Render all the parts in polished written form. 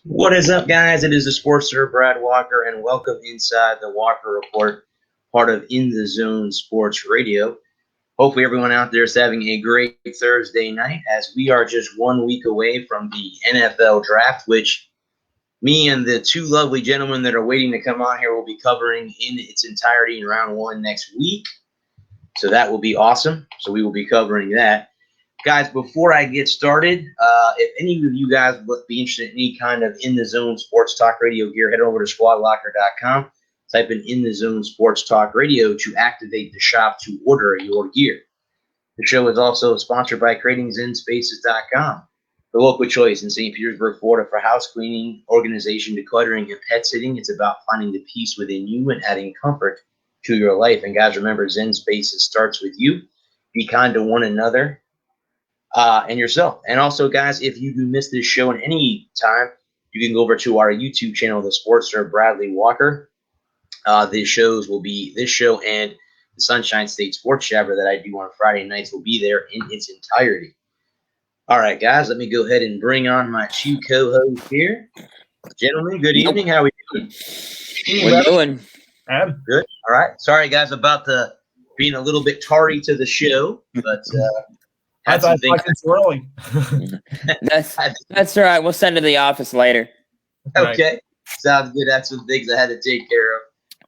What is up, guys? It is the Sports Sir Brad Walker, and welcome inside the Walker Report, part of In the Zone Sports Radio. Hopefully, everyone out there is having a great Thursday night, as we are just 1 week away from the NFL Draft, which me and the two lovely gentlemen that are waiting to come on here will be covering in its entirety in round one next week. So that will be awesome. So we will be covering that. Guys, before I get started, if any of you guys would be interested in any kind of In the Zone Sports Talk Radio gear, head over to squadlocker.com, type in the Zone Sports Talk Radio to activate the shop to order your gear. The show is also sponsored by CreatingZenSpaces.com, the local choice in St. Petersburg, Florida for house cleaning, organization, decluttering, and pet sitting. It's about finding the peace within you and adding comfort to your life. And guys, remember, Zen Spaces starts with you. Be kind to one another. And yourself. And also, guys, if you do miss this show at any time, you can go over to our YouTube channel, The Sports Sir Bradley Walker. This show and the Sunshine State Sports Jabber that I do on Friday nights will be there in its entirety. All right, guys, let me go ahead and bring on my two co-hosts here. Gentlemen, good evening. How are we doing? We're doing good. All right. Sorry, guys, about being a little bit tardy to the show, but I thought it's early. That's all right. We'll send it to the office later. Okay. Right. Sounds good. That's some things I had to take care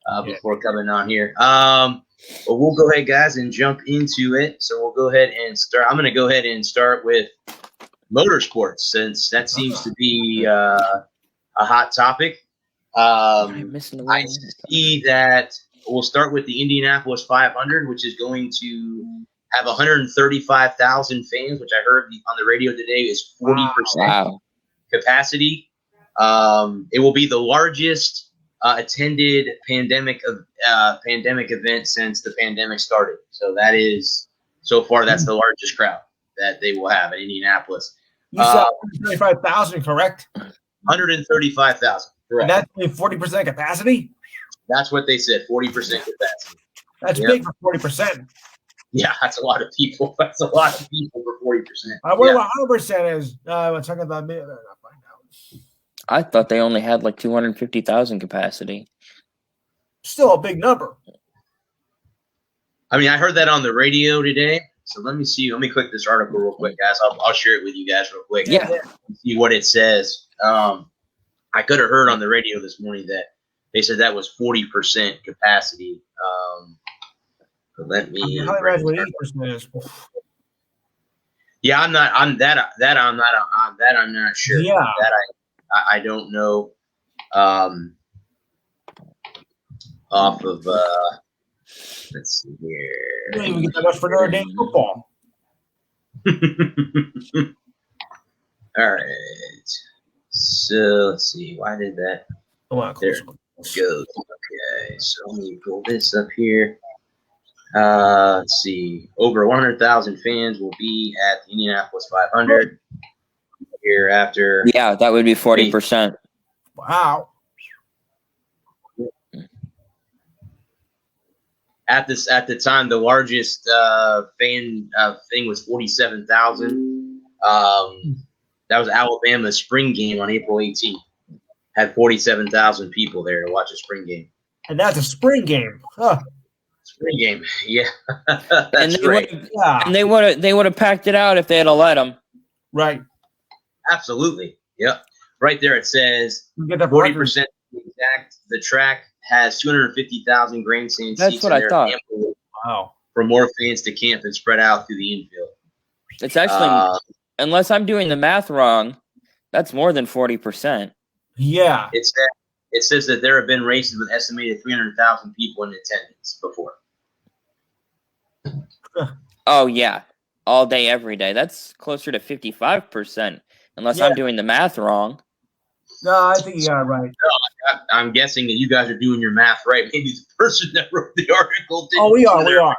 of before coming on here. But we'll go ahead, guys, and jump into it. So we'll go ahead and start. I'm going to go ahead and start with motorsports, since that seems to be a hot topic. I see that we'll start with the Indianapolis 500, which is going to have 135,000 fans, which I heard on the radio today is 40% capacity. It will be the largest attended pandemic event since the pandemic started. So that's the largest crowd that they will have in Indianapolis. You said 135,000, correct? 135,000, correct. And that's 40% capacity? That's what they said, 40% capacity. That's big for 40%. Yeah, that's a lot of people. That's a lot of people for 40%. What about 100% is? We're talking about me. I thought they only had like 250,000 capacity. Still a big number. I mean, I heard that on the radio today. So let me see. Let me click this article real quick, guys. I'll share it with you guys real quick. Yeah. See what it says. I could have heard on the radio this morning that they said that was 40% capacity. Let me. How much what 80% is? Yeah, I'm not sure. Yeah. That I don't know. Off of let's see here. You don't even get that much for Notre Dame football. All right. So let's see. Why did that? There it goes. Okay. So let me pull this up here. Let's see. Over 100,000 fans will be at the Indianapolis 500 here after. Yeah, that would be 40%. Wow. At the time, the largest fan thing was 47,000. That was Alabama's spring game on April 18th. Had 47,000 people there to watch a spring game. And that's a spring game, huh? Spring game, yeah. That's great. And they would have packed it out if they had let them. Right. Absolutely. Yep. Right there it says 40% exact. The track has 250,000 grandstand seats. That's what I thought. Wow. For more fans to camp and spread out through the infield. It's actually, unless I'm doing the math wrong, that's more than 40%. Yeah. It says that there have been races with estimated 300,000 people in attendance before. Oh, yeah. All day, every day. That's closer to 55%, unless I'm doing the math wrong. No, I think you are right. No, I'm guessing that you guys are doing your math right. Maybe the person that wrote the article didn't. Oh, we are.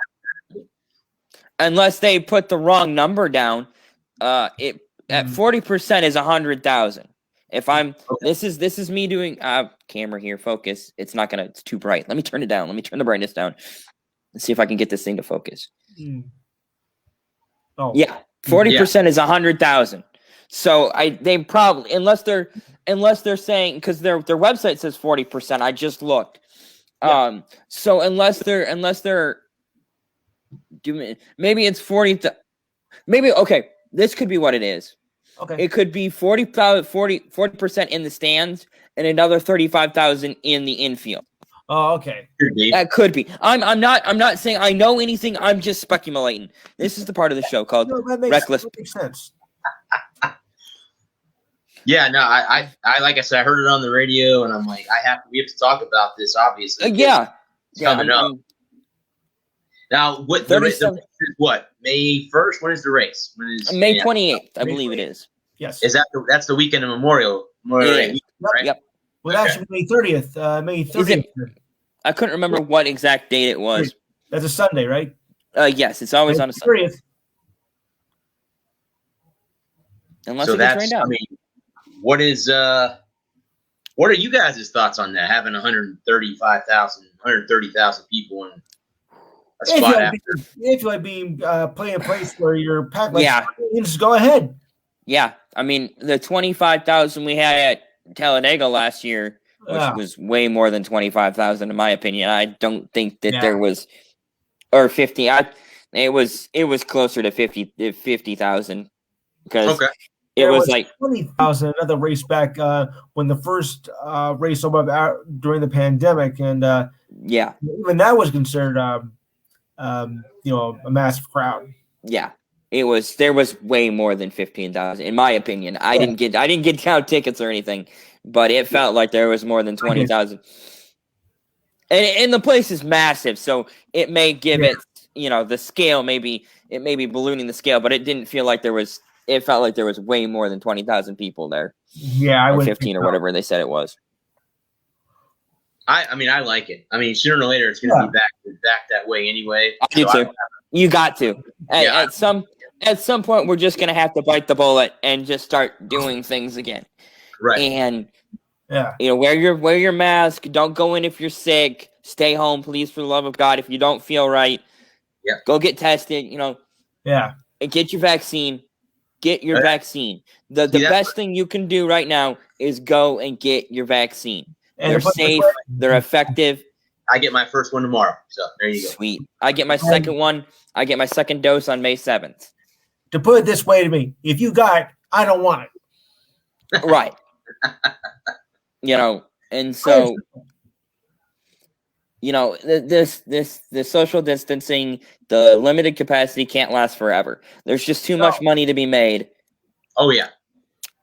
Unless they put the wrong number down. At 40% is 100,000. If I'm this is me doing camera here, focus. It's too bright. Let me turn it down. Let me turn the brightness down. Let's see if I can get this thing to focus. Oh. Yeah. 40% is 100,000. So they probably unless they're saying because their website says 40%. I just looked. Yeah. So unless they're doing maybe it's 40. Maybe okay. This could be what it is. Okay. It could be 40% in the stands and another 35,000 in the infield. Oh, okay. That could be. I'm not saying I know anything. I'm just speculating. This is the part of the show called No, Reckless. that makes sense. Yeah, no, I like I said, I heard it on the radio, and I'm like, we have to talk about this, obviously. Yeah. It's coming up. Now, what the race is what? May 1st? When is the race? When is May 28th, I believe it is. Yes. Is that's the weekend of Memorial Day weekend, right? Yep. Well, actually, May 30th. May 30th. I couldn't remember what exact date it was. That's a Sunday, right? Yes, it's always May on a Sunday. 30th. Unless So it gets that's, rained out. I mean, what are you guys' thoughts on that? Having 130,000 people in a spot after. If you like being playing a place where you're packed, like Yeah. just go ahead. Yeah, I mean the 25,000 we had at Talladega last year, which was way more than 25,000 in my opinion. I don't think that there was, or 50. It was closer to 50,000 because it was like 20,000. Another race back when the first race during the pandemic, and even that was considered a massive crowd. Yeah. There was way more than 15,000 in my opinion. I didn't get count tickets or anything, but it felt like there was more than 20,000. And the place is massive, so it may give it, the scale maybe it may be ballooning the scale, but it didn't feel like it felt like there was way more than 20,000 people there. Yeah, I or would 15 or whatever they said it was. I mean, I like it. I mean, sooner or later it's going to be back that way anyway. I do too. You got to. At some point, we're just going to have to bite the bullet and just start doing things again. Right. And wear your mask. Don't go in if you're sick. Stay home, please, for the love of God. If you don't feel right, go get tested. And get your vaccine. Get your vaccine. The best thing you can do right now is go and get your vaccine. They're safe. They're effective. I get my first one tomorrow. So there you go. Sweet. I get my second one. I get my second dose on May 7th. To put it this way to me, if you got it, I don't want it. Right. And so, the social distancing, the limited capacity can't last forever. There's just too much money to be made. Oh yeah.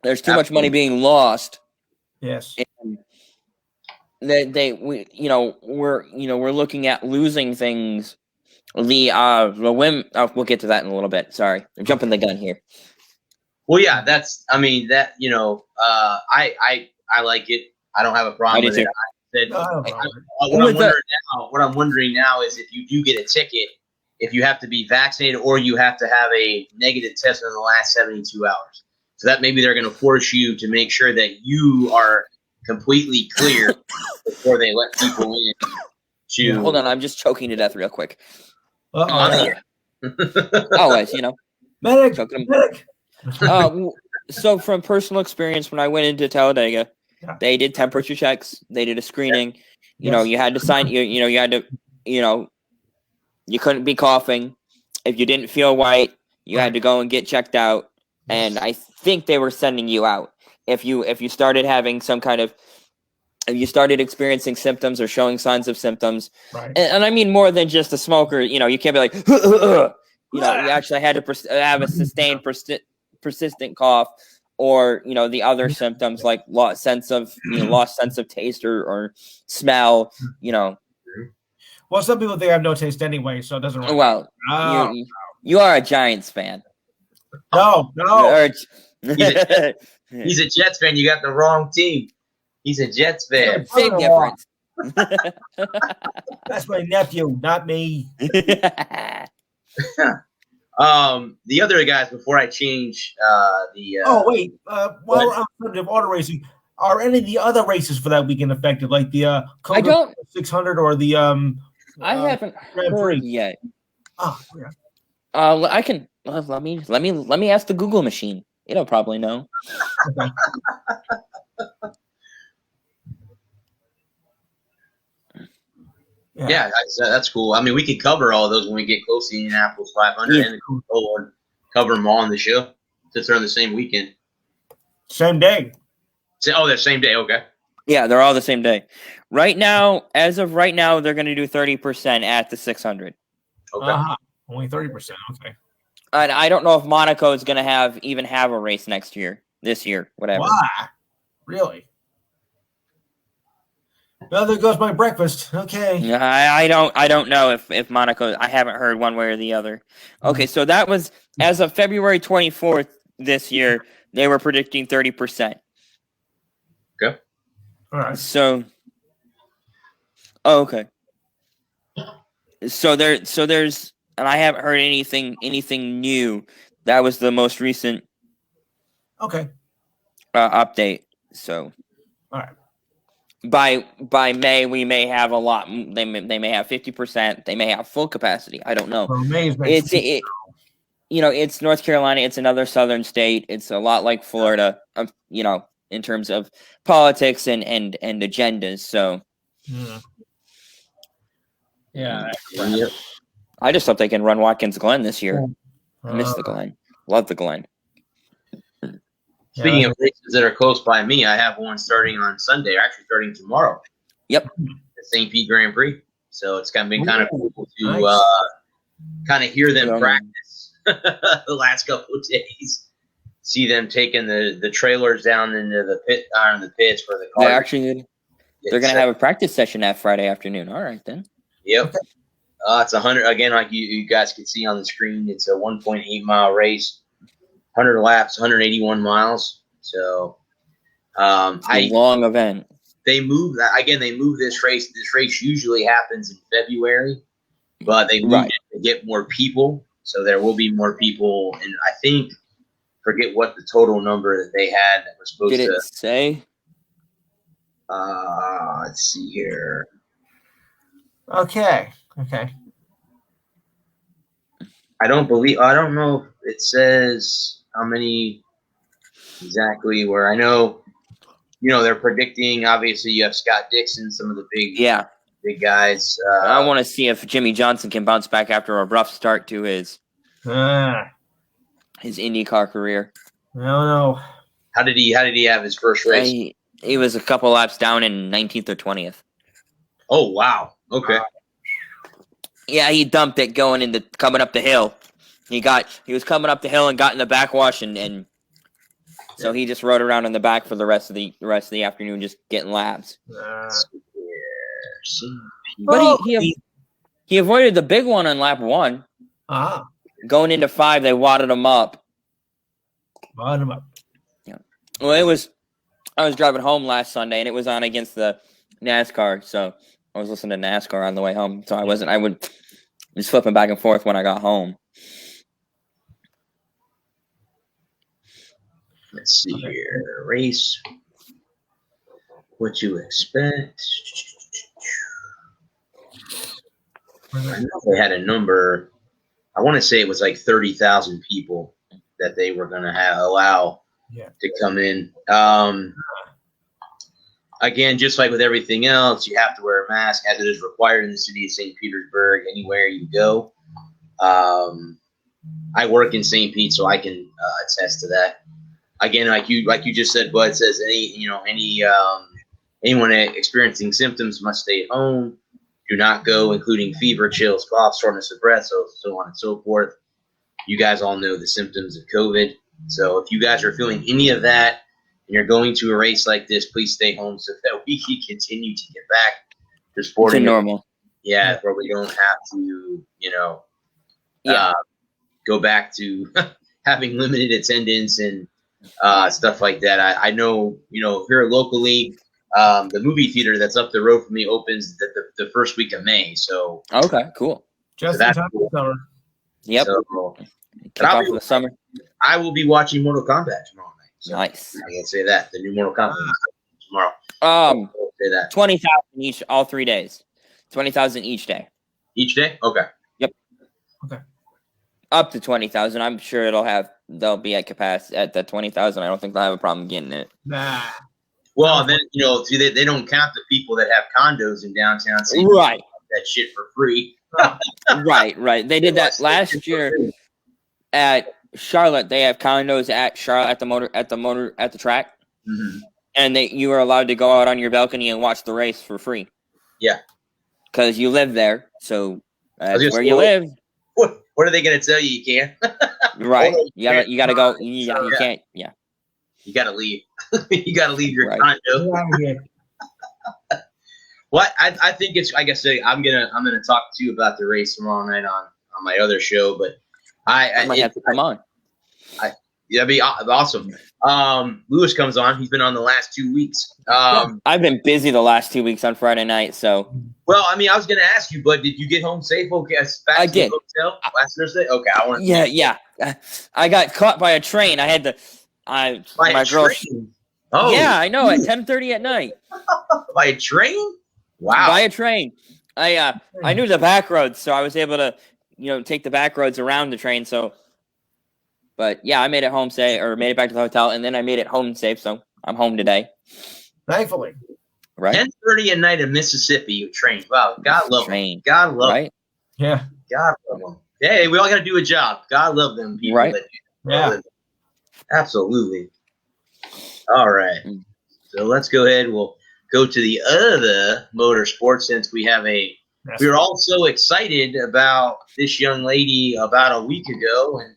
There's too much money being lost. Yes. And we're looking at losing things. The women. We'll get to that in a little bit. Sorry, I'm jumping the gun here. Well, yeah, I like it. I don't have a problem with it. What I'm wondering now is if you do get a ticket, if you have to be vaccinated or you have to have a negative test in the last 72 hours. So that maybe they're going to force you to make sure that you are completely clear before they let people in. Hold on, I'm just choking to death real quick. Always, Medic. Medic. So from personal experience, when I went into Talladega, they did temperature checks. They did a screening. You had to sign. You couldn't be coughing. If you didn't feel right, you had to go and get checked out. And I think they were sending you out if you started having some kind of. If you started experiencing symptoms or showing signs of symptoms, right. and I mean more than just a smoker, you can't be like, you actually had to have a sustained, persistent cough, or the other symptoms like lost sense of taste or smell. Well, some people think I have no taste anyway, so it doesn't really. Well, you are a Giants fan. No. He's a Jets fan. You got the wrong team. He's a Jets fan. Big difference. That's my nephew, not me. The other guys, before I change the. Wait. While I'm on auto racing, are any of the other races for that weekend affected, like the Coda 600 or the I haven't heard yet. Oh, yeah. I can let me ask the Google machine. It'll probably know. Okay. Yeah, that's cool. I mean, we could cover all those when we get close to Indianapolis 500 and cover them all on the show since they're on the same weekend. Same day. Oh, they're same day. Okay. Yeah, they're all the same day. Right now, as of right now, they're going to do 30% at the 600. Okay. Only 30%. Okay. And I don't know if Monaco is going to even have a race this year, whatever. Why? Really? Well, there goes my breakfast. Okay. I don't know if Monaco. I haven't heard one way or the other. Okay, so that was as of February 24th this year. They were predicting 30%. Okay. All right. So. Oh, okay. So there's, and I haven't heard anything new. That was the most recent. Okay. Update. So. All right. By May, we may have a lot. They may have 50%. They may have full capacity. I don't know. It's North Carolina. It's another southern state. It's a lot like Florida. In terms of politics and agendas. So. Yeah. I just hope they can run Watkins Glen this year. I miss the Glen. Love the Glen. Speaking of races that are close by me, I have one starting on Sunday, actually starting tomorrow. Yep. The St. Pete Grand Prix. So it's been kind of cool to kind of hear them practice the last couple of days. See them taking the trailers down into the pits for the car. They're going to have a practice session that Friday afternoon. All right, then. Yep. It's 100, again, like you guys can see on the screen, it's a 1.8-mile race. 100 laps, 181 miles. So, long event. They moved this race. This race usually happens in February, but they moved it to get more people. So there will be more people, and I forget what the total number that they had that was supposed to. Did it say? Let's see here. Okay. I don't know if it says how many exactly where. I know, they're predicting, obviously you have Scott Dixon, some of the big guys. I want to see if Jimmy Johnson can bounce back after a rough start to his IndyCar career. I don't know. How did he have his first race? He was a couple laps down in 19th or 20th. Oh, wow. Okay. Yeah, he dumped it coming up the hill. He was coming up the hill and got in the backwash and so he just rode around in the back for the rest of the afternoon, just getting laps. But he avoided the big one on lap 1. Going into 5, they wadded him up. Yeah. Well, I was driving home last Sunday and it was on against the NASCAR, so I was listening to NASCAR on the way home, so I was just flipping back and forth when I got home. Let's see here. Race. What you expect. I know they had a number. I want to say it was like 30,000 people that they were going to allow to come in. Again, just like with everything else, you have to wear a mask as it is required in the city of St. Petersburg, anywhere you go. I work in St. Pete, so I can attest to that. Again, like you just said, Bud says anyone experiencing symptoms must stay at home. Do not go, including fever, chills, cough, shortness of breath, so on and so forth. You guys all know the symptoms of COVID. So if you guys are feeling any of that and you're going to a race like this, please stay home so that we can continue to get back to sporting. Normal. Yeah, where we don't have to, go back to having limited attendance and stuff like that. I know, here locally, the movie theater that's up the road from me opens the first week of May. So okay, cool. Just in time for summer. Yep. So, kick off the summer. I will be watching Mortal Kombat tomorrow night. So nice. I can say that the new Mortal Kombat tomorrow. Say that 20,000 each, all 3 days. 20,000 each day. Each day? Okay. Yep. Okay. Up to 20,000. I'm sure it'll have they'll be at capacity at the 20,000. I don't think they'll have a problem getting it. Nah. Well, then they don't count the people that have condos in downtown. So right. That shit for free. right. They did that last year at Charlotte. They have condos at Charlotte at the track, and you were allowed to go out on your balcony and watch the race for free. Yeah, because you live there, so that's where you live. What are they going to tell you? You can't. Right. You got to go. You can't. Yeah. You got to leave. You got to leave your condo. Well, I think it's. Like I say, I'm gonna talk to you about the race tomorrow night on my other show, but I might have to come on. That'd be awesome. Lewis comes on. He's been on the last 2 weeks. I've been busy the last 2 weeks on Friday night, so. Well, I mean, I was going to ask you, but did you get home safe? Okay, back I to did. The hotel last Thursday. Okay, I want. Yeah. I got caught by a train. I had to. My girl. Oh. Yeah, I know. At 10:30 at night. By a train? Wow. By a train. I knew the back roads, so I was able to, take the back roads around the train. So, but yeah, I made it home safe, or made it back to the hotel, and then I made it home safe. So I'm home today. Thankfully. Right. 10:30 at night in Mississippi train. Wow, God love them. God love them. Yeah. God love them. Hey, we all got to do a job. God love them people. Right. That do that. Yeah. Absolutely. All right. So let's go ahead. We'll go to the other motorsport since we have we were all so excited about this young lady about a week ago, and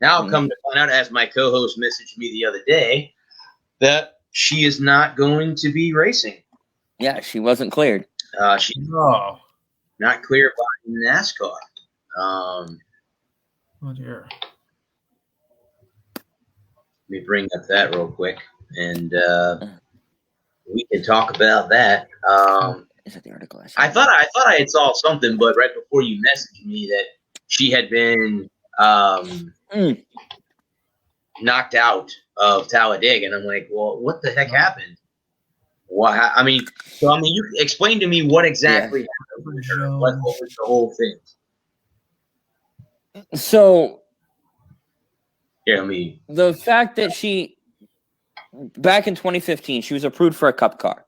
now I've come to find out, as my co-host messaged me the other day, that she is not going to be racing. Yeah, she wasn't cleared. She's not cleared by NASCAR. Oh dear. Let me bring up that real quick, and we can talk about that. Is that the article? I thought I had saw something, but right before you messaged me that she had been knocked out of Talladega, and I'm like, well, what the heck happened? I mean, you explain to me what exactly happened with her. What was the whole thing? So, the fact that back in 2015, she was approved for a Cup car,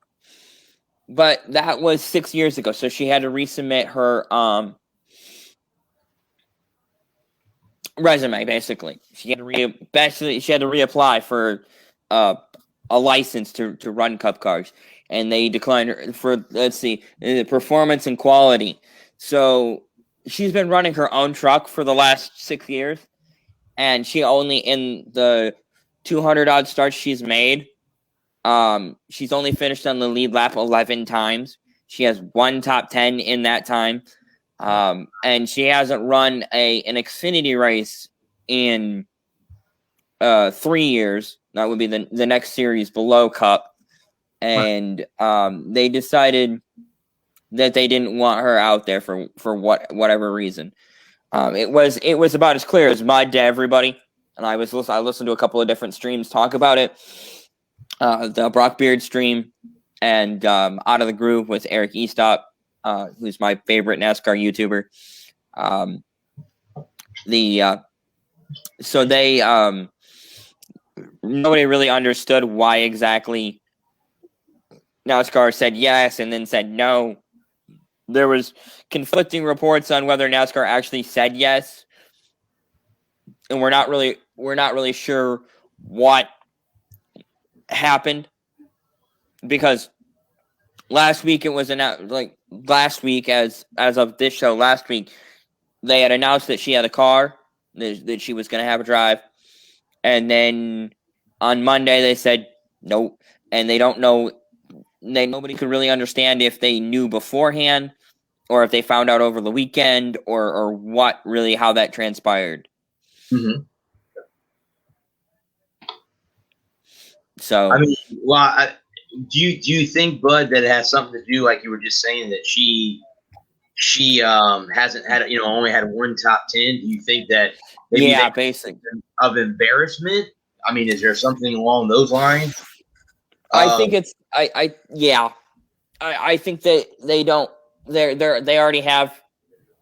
but that was 6 years ago. So she had to resubmit her resume. Basically, she had to reapply for a license to run Cup cars, and they declined her for performance and quality. So she's been running her own truck for the last 6 years, and she only, in the 200 odd starts she's made, she's only finished on the lead lap 11 times. She has one top 10 in that time, and she hasn't run an Xfinity race in 3 years. That would be the next series below Cup, and they decided that they didn't want her out there for whatever reason. It was about as clear as mud to everybody, and I listened to a couple of different streams talk about it. The Brock Beard stream and Out of the Groove with Eric Eastop, who's my favorite NASCAR YouTuber. So they nobody really understood why exactly NASCAR said yes and then said no. There was conflicting reports on whether NASCAR actually said yes, and we're not really sure what happened, because last week it was announced, as of this show last week, they had announced that she had a car, that she was going to have a drive, and then on Monday they said nope, and they don't know. Nobody could really understand if they knew beforehand or if they found out over the weekend or what really, how that transpired. Mm-hmm. So, I mean, do you think, Bud, that it has something to do, like you were just saying, that she hasn't had, only had one top 10? Do you think that maybe basically of embarrassment? I mean, is there something along those lines? I think it's I think that they already have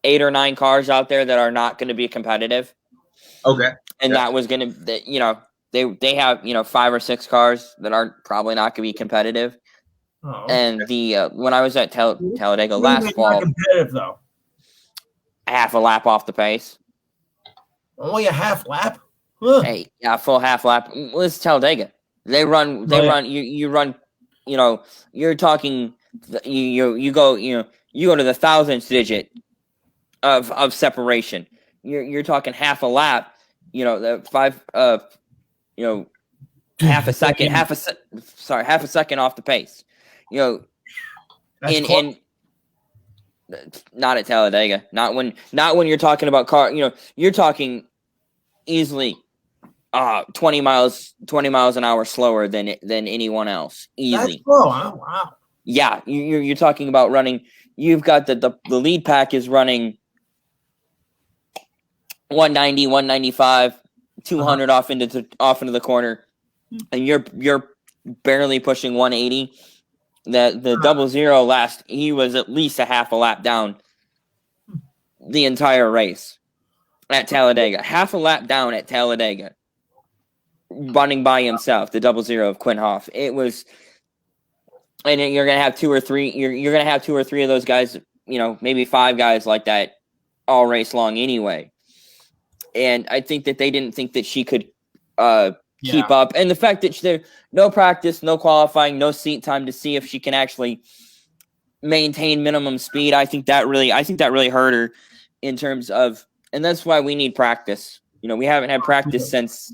8 or 9 cars out there that are not going to be competitive. Okay. and that was going to, they have 5 or 6 cars that aren't probably not going to be competitive. Oh, and the when I was at Talladega last fall, not competitive though. Half a lap off the pace. Only a half lap. Huh. Hey, yeah, full half lap. Well, it's Talladega. They run. You run. You're talking. You go to the thousandth digit of separation. You're talking half a lap. The 5. Half a second. Half a second off the pace. Not at Talladega. Not when you're talking about car. You're talking easily 20 miles an hour slower than anyone else. Easily. That's slow. Wow. Yeah, you're talking about running. You've got the lead pack is running 190, 195, 200 off into the corner, and you're barely pushing 180. The 00 last, he was at least a half a lap down the entire race at Talladega. Half a lap down at Talladega, running by himself. The 00 of Quin Houff. It was. And you're gonna have 2 or 3. You're gonna have 2 or 3 of those guys. Maybe 5 guys like that all race long anyway. And I think that they didn't think that she could keep up. And the fact that there no practice, no qualifying, no seat time to see if she can actually maintain minimum speed. I think that really hurt her in terms of. And that's why we need practice. We haven't had practice since.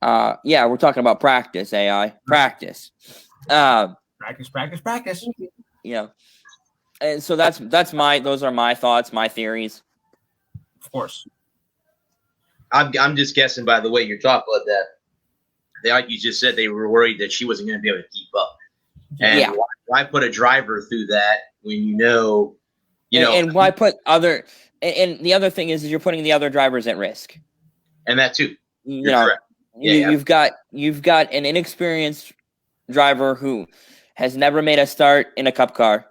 We're talking about practice. Practice. Practice. And so those are my thoughts, my theories. Of course. I'm just guessing by the way you're talking about that. Like you just said, they were worried that she wasn't going to be able to keep up. And why put a driver through that when and why put other? And the other thing is you're putting the other drivers at risk. And that too. You've got an inexperienced driver who has never made a start in a cup car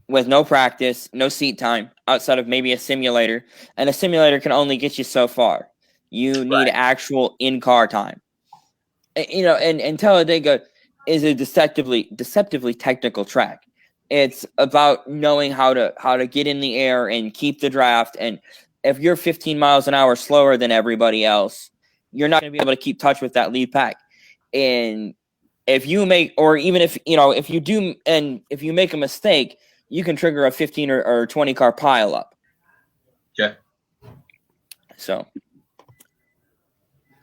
with no practice, no seat time outside of maybe a simulator, and a simulator can only get you so far. You need actual in-car time. And Talladega is a deceptively technical track. It's about knowing how to get in the air and keep the draft. And if you're 15 miles an hour slower than everybody else, you're not going to be able to keep touch with that lead pack. And if you make, or even if you do, and if you make a mistake, you can trigger a 15 or 20 car pile up. Okay. So.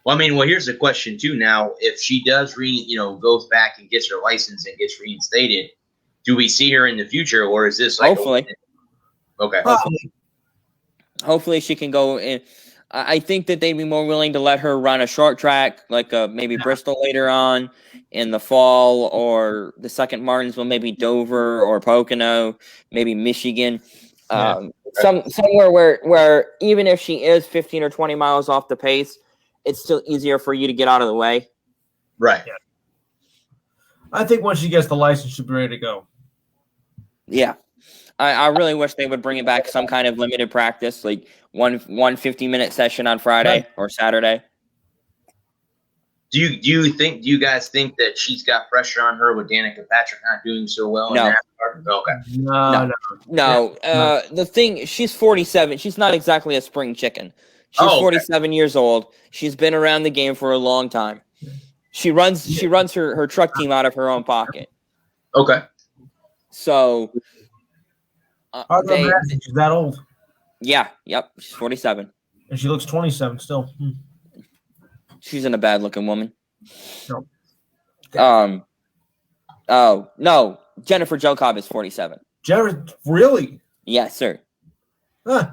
Well, here's the question too. Now, if she does goes back and gets her license and gets reinstated, do we see her in the future, or is this like hopefully? Okay. Hopefully she can go in. I think that they'd be more willing to let her run a short track, like maybe Bristol later on in the fall, or the second Martinsville, maybe Dover or Pocono, maybe Michigan, somewhere where even if she is 15 or 20 miles off the pace, it's still easier for you to get out of the way. Right. Yeah. I think once she gets the license, she'll be ready to go. Yeah. I really wish they would bring it back some kind of limited practice, like one 50-minute session on Friday or Saturday. Do you guys think that she's got pressure on her with Danica Patrick not doing so well in NASCAR? Okay. No. The thing, she's 47. She's not exactly a spring chicken. She's 47 years old. She's been around the game for a long time. She runs her truck team out of her own pocket. Okay. So she's that old. Yeah. Yep. She's 47. And she looks 27 still. She's in a bad looking woman. No. Oh no, Jennifer Jo Cobb is 47. Jennifer, really? Yes, sir. Huh.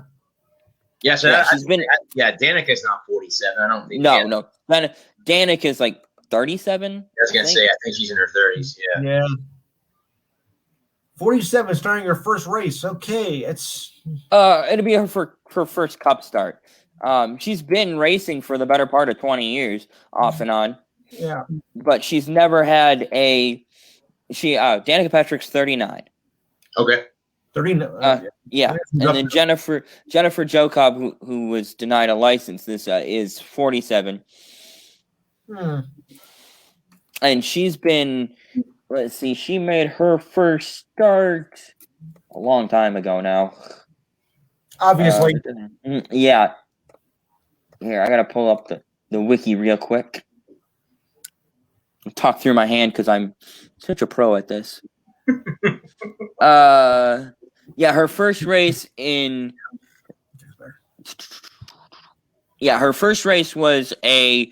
Yeah, so Danica's not 47. I don't think. No. Danica's like 37. I was gonna say, I think she's in her 30s. Yeah. 47, starting her first race. Okay, it's it'll be her first Cup start. She's been racing for the better part of 20 years, off and on. Yeah, but she's never had Danica Patrick's 39. Okay. 30. Yeah, and then Jennifer Jo Cobb, who was denied a license, this is 47. And she's been, let's see, she made her first start a long time ago now. Obviously. Yeah. Here, I gotta pull up the wiki real quick. Talk through my hand because I'm such a pro at this. Yeah, her first race was an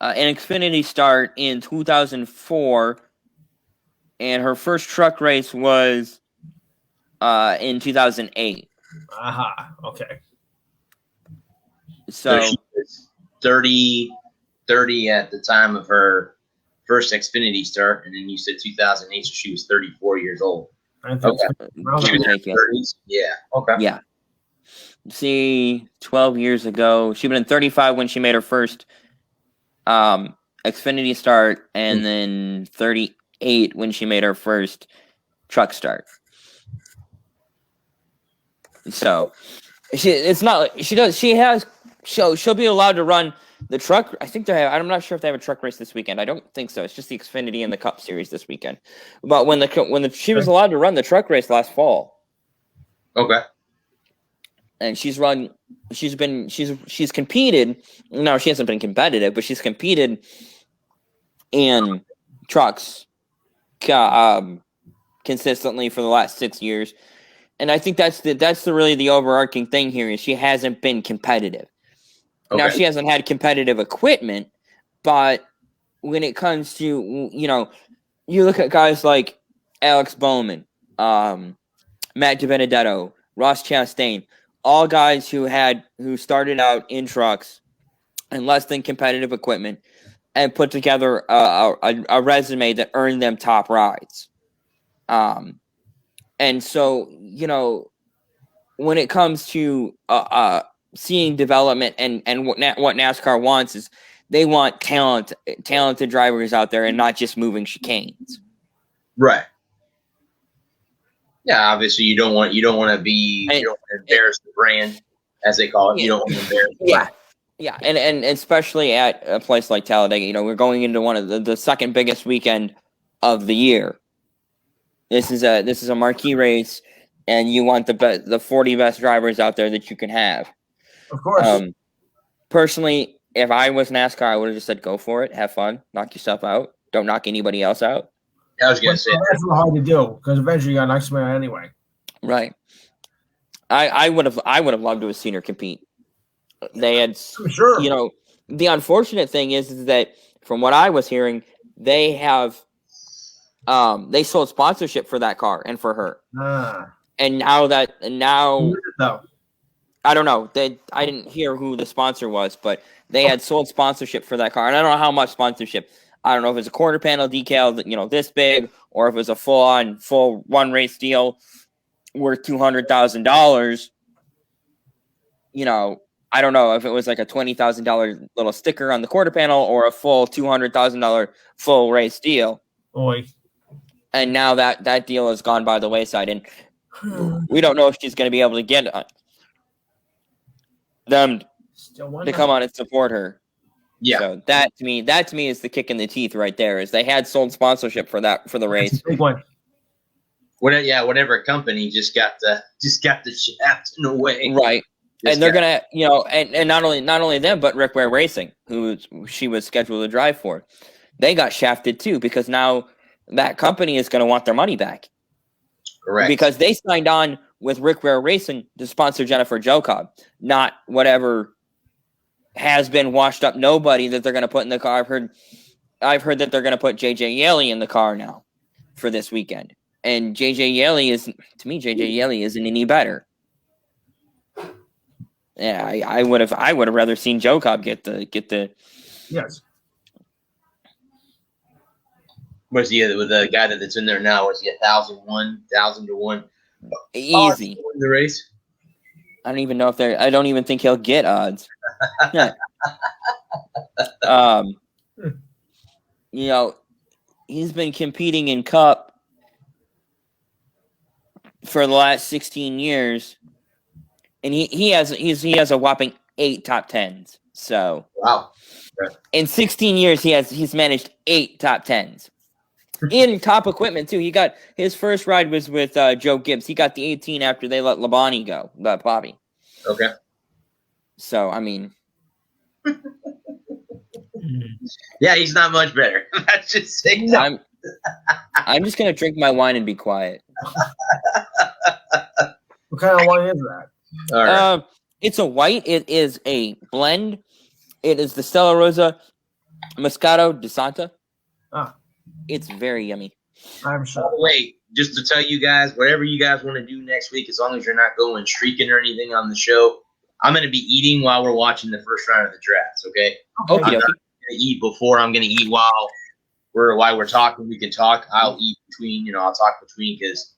Xfinity start in 2004, and her first truck race was in 2008. Aha, okay. So she was 30 at the time of her first Xfinity start, and then you said 2008, so she was 34 years old. Okay. She was in her 30s? Yeah. Okay. Yeah. See, 12 years ago. She'd been 35 when she made her first Xfinity start, and then 38 when she made her first truck start. So she'll be allowed to run the truck. I think I'm not sure if they have a truck race this weekend. I don't think so. It's just the Xfinity and the Cup Series this weekend. But she was allowed to run the truck race last fall. Okay. And she's competed. No, she hasn't been competitive, but she's competed in trucks consistently for the last 6 years. And I think that's really the overarching thing here is she hasn't been competitive. Okay. Now, she hasn't had competitive equipment, but when it comes to, you look at guys like Alex Bowman, Matt DiBenedetto, Ross Chastain, all guys who started out in trucks and less than competitive equipment and put together a resume that earned them top rides. And so, when it comes to seeing development and what NASCAR wants is they want talented drivers out there and not just moving chicanes. Right. Yeah, obviously you don't want to embarrass the brand, as they call it. You don't want to embarrass the brand. Yeah, and especially at a place like Talladega, we're going into one of the second biggest weekend of the year. This is a marquee race, and you want the 40 best drivers out there that you can have. Of course. Personally, if I was NASCAR, I would have just said, go for it, have fun, knock yourself out, don't knock anybody else out. I was going to say that's not hard to do because eventually you got next man anyway. Right. I would have loved to have seen her compete. They had, sure. The unfortunate thing is that from what I was hearing, they have, they sold sponsorship for that car and for her. And now I don't know. I didn't hear who the sponsor was, but they had sold sponsorship for that car, and I don't know how much sponsorship. I don't know if it's a quarter panel decal that this big, or if it was a full one race deal worth $200,000. I don't know if it was like a $20,000 little sticker on the quarter panel or a full $200,000 full race deal. Boy. And now that deal has gone by the wayside, and we don't know if she's going to be able to get them to come on and support her. Yeah. So that to me is the kick in the teeth right there. Is they had sold sponsorship for the race. Big one. Whatever company just got the shaft in a way. Right. And they're gonna, and not only them, but Rick Ware Racing, who she was scheduled to drive for, they got shafted too because now that company is going to want their money back. Correct. Because they signed on with Rick Ware Racing to sponsor Jennifer Jo Cobb, not whatever has been washed up nobody that they're going to put in the car. I've heard that they're going to put JJ Yeley in the car now for this weekend, and JJ Yeley isn't any better. Yeah, I would have rather seen Jo Cobb get the. Yes. What's the guy that's in there now? Was he 1,000 to 1? Easy. To win the race. I don't even know if I don't even think he'll get odds. He's been competing in Cup for the last 16 years, and he has a whopping 8 top 10s. So wow, in 16 years he's managed 8 top 10s in top equipment too. He got his first ride was with Joe Gibbs. He got the 18 after they let Labonte go, Bobby. Okay. So I mean, yeah, he's not much better. Let's just say no. I'm just gonna drink my wine and be quiet. What kind of wine is that? All right. It's a white. It is a blend. It is the Stella Rosa Moscato di Santa. Ah, it's very yummy. I'm sure. Wait, just to tell you guys, whatever you guys want to do next week, as long as you're not going streaking or anything on the show, I'm going to be eating while we're watching the first round of the drafts. Okay. Okay. I'm not going to eat before. I'm going to eat while we're talking. We can talk. I'll eat between. I'll talk between because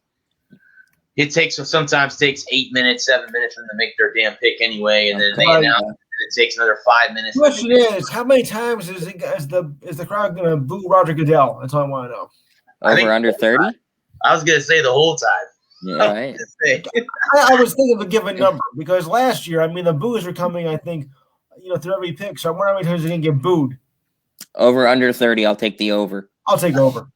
it sometimes takes 8 minutes, 7 minutes for them to make their damn pick anyway, and then they announce it, and it takes another 5 minutes. The question is, how many times is the crowd going to boo Roger Goodell? That's all I want to know. Over under 30? I was going to say the whole time. Yeah, right. I was thinking of a given number because last year, the boos were coming, I think, through every pick. So I'm wondering how many times they're going to get booed. Over under 30, I'll take the over. I'll take over.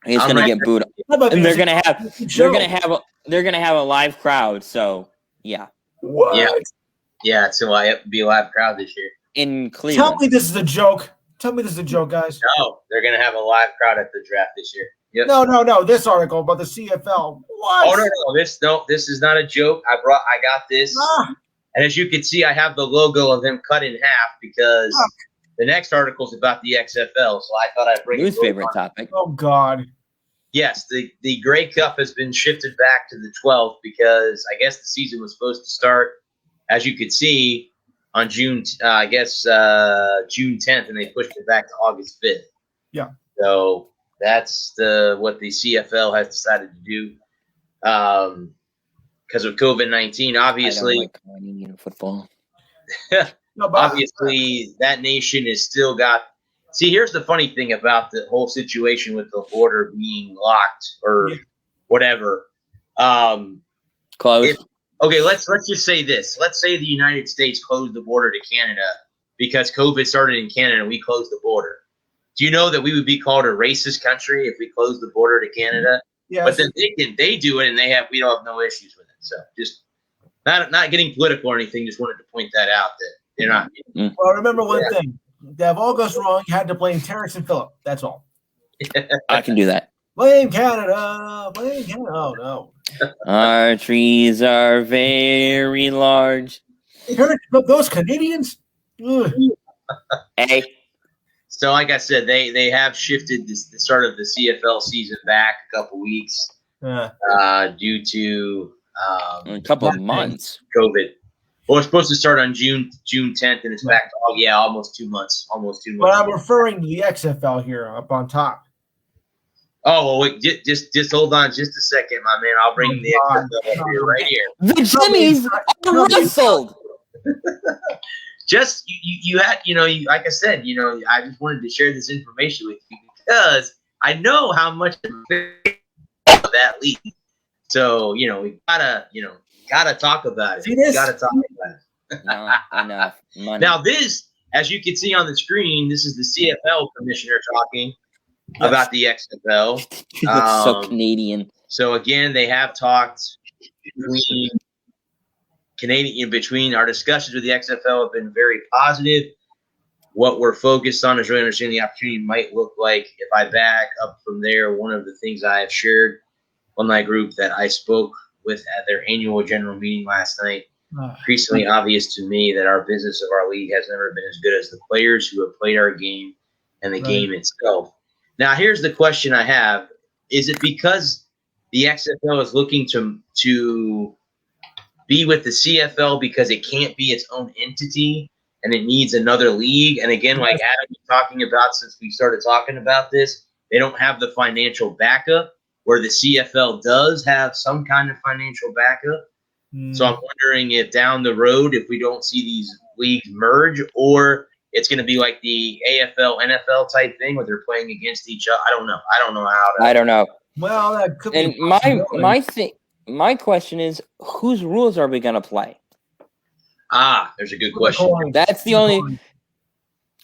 He's going to get booed. And they're going to have a live crowd, so yeah. What? Yeah, so I have to be a live crowd this year. In Cleveland. Tell me this is a joke. Guys. No, they're going to have a live crowd at the draft this year. Yep. No. This article about the CFL. What? Oh no. This is not a joke. I got this. And as you can see, I have the logo of them cut in half because the next article is about the XFL. So I thought I'd bring Lou's favorite topic. Oh God. Yes, the Grey Cup has been shifted back to the 12th because I guess the season was supposed to start, as you could see, on June 10th, and they pushed it back to August 5th. Yeah. So that's what the CFL has decided to do because of COVID-19. Obviously, I don't like Canadian football. Obviously, that nation has still got. See, here's the funny thing about the whole situation with the border being locked or whatever. Closed. Okay, let's just say this. Let's say the United States closed the border to Canada because COVID started in Canada and we closed the border. Do you know that we would be called a racist country if we closed the border to Canada? Yes. But then they do it and we don't have no issues with it. So just not getting political or anything. Just wanted to point that out that they're not. Well, remember one thing. If all goes wrong, you had to blame Terrence and Phillip. That's all. I can do that. Blame Canada. Blame Canada. Oh, no. Our trees are very large. You heard of those Canadians? Hey. So, like I said, they have shifted the start of the CFL season back a couple weeks due to a couple of months. COVID. Well, it's supposed to start on June 10th, and it's back to almost 2 months. But I'm referring to the XFL here up on top. Oh, well, wait, just hold on just a second, my man. I'll bring the XFL up here right here. The Jimmies are wrestled. Just you had like I said, I just wanted to share this information with you because I know how much of that league. So we gotta talk about it. We gotta talk about it. No, enough money. Now this, as you can see on the screen, this is the CFL commissioner talking about the XFL. You look so Canadian. So again, they have talked between our discussions with the XFL have been very positive. What we're focused on is really understanding the opportunity might look like. If I back up from there, one of the things I have shared on my group that I spoke with at their annual general meeting last night, increasingly obvious to me that our business of our league has never been as good as the players who have played our game and the game itself. Now, here's the question I have. Is it because the XFL is looking to be with the CFL because it can't be its own entity and it needs another league? And again, like Adam was talking about since we started talking about this, they don't have the financial backup where the CFL does have some kind of financial backup. So I'm wondering if down the road, if we don't see these leagues merge, or it's going to be like the AFL, NFL type thing where they're playing against each other. I don't know. I don't know. Well, that could And be my question is, whose rules are we gonna play? There's a good question. That's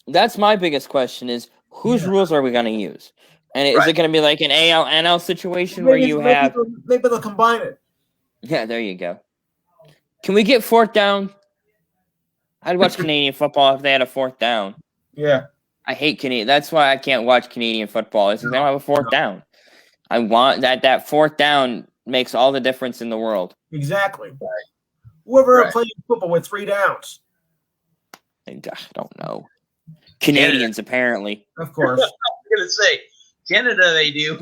that's my biggest question is whose rules are we gonna use? And is it gonna be like an AL NL situation where you have maybe they'll combine it? Yeah, there you go. Can we get fourth down? I'd watch Canadian football if they had a fourth down. Yeah. I hate Canadian. That's why I can't watch Canadian football. Is because they don't have a fourth down. I want that fourth down makes all the difference in the world. Exactly. Whoever played football with 3 downs. I don't know. Canadians, apparently. Of course. I was gonna say Canada. They do.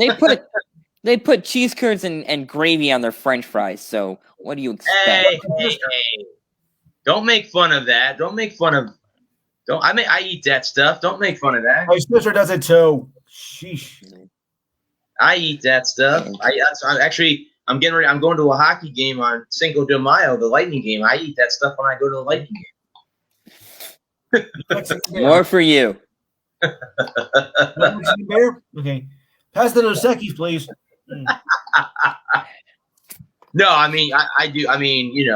They put cheese curds and gravy on their French fries. So what do you expect? Hey. Don't make fun of that. Don't make fun of. I eat that stuff. Don't make fun of that. My sister does it too. Sheesh. I eat that stuff. I'm getting ready. I'm going to a hockey game on Cinco de Mayo, the Lightning game. I eat that stuff when I go to the Lightning game. More for you. Okay. Pass the Dos Equis, please. No, I mean, I do. I mean, it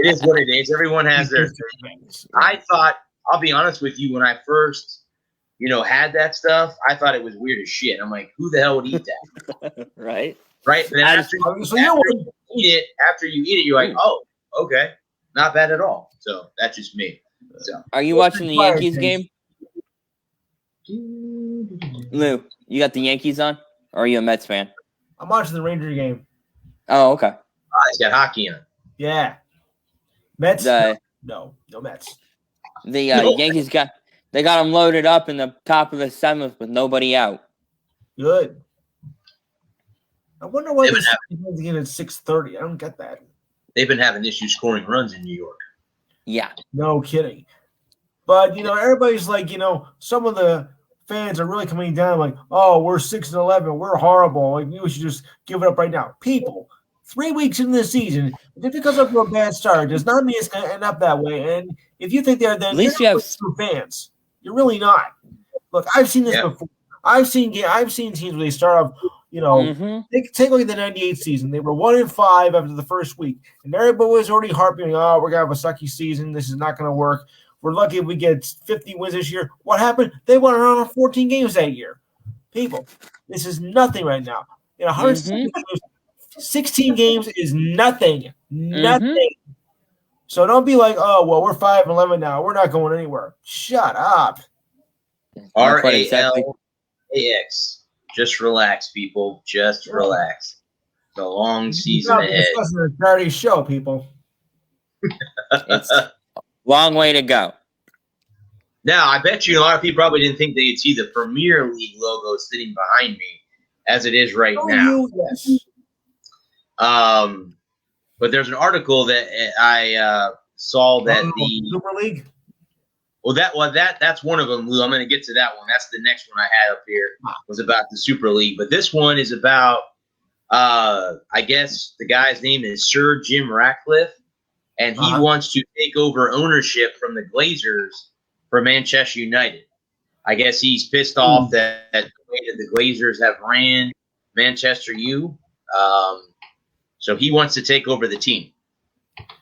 is what it is. Everyone has their things. I'll be honest with you, when I first, had that stuff, I thought it was weird as shit. I'm like, who the hell would eat that? Right? Right? And then after you eat it, you're like, oh, okay. Not bad at all. So that's just me. So are you watching the Yankees game? Lou, you got the Yankees on? Or are you a Mets fan? I'm watching the Ranger game. Oh, okay. It's got hockey on. Yeah. Mets? No Mets. The Yankees got them loaded up in the top of the 7th with nobody out. Good. I wonder why the game at 6:30. I don't get that. They've been having issues scoring runs in New York. Yeah. No kidding. But, everybody's like, some of the fans are really coming down like, oh, we're 6-11. We're horrible. Like, we should just give it up right now. People, 3 weeks into the season, just because of a bad start does not mean it's going to end up that way. And if you think they're then, at least you have fans. You're really not. Look, I've seen this before. I've seen teams where they start off, take a look at the 98 season. They were 1-5 after the first week. And everybody was already harping, oh, we're going to have a sucky season. This is not going to work. We're lucky if we get 50 wins this year. What happened? They won around 14 games that year. People, this is nothing right now. In 16 games is nothing. Nothing. So don't be like, oh, well, we're 5-11 now. We're not going anywhere. Shut up. RALAX. Just relax, people. Just relax. It's a long season ahead. It's a charity show, people. It's a long way to go. Now, I bet you a lot of people probably didn't think they'd see the Premier League logo sitting behind me as it is right now. Yes. But there's an article that I saw that the Super League. That's one of them, Lou. I'm going to get to that one. That's the next one I had up here was about the Super League. But this one is about, I guess the guy's name is Sir Jim Ratcliffe, and he wants to take over ownership from the Glazers for Manchester United. I guess he's pissed off that the way that the Glazers have ran Manchester U. So he wants to take over the team.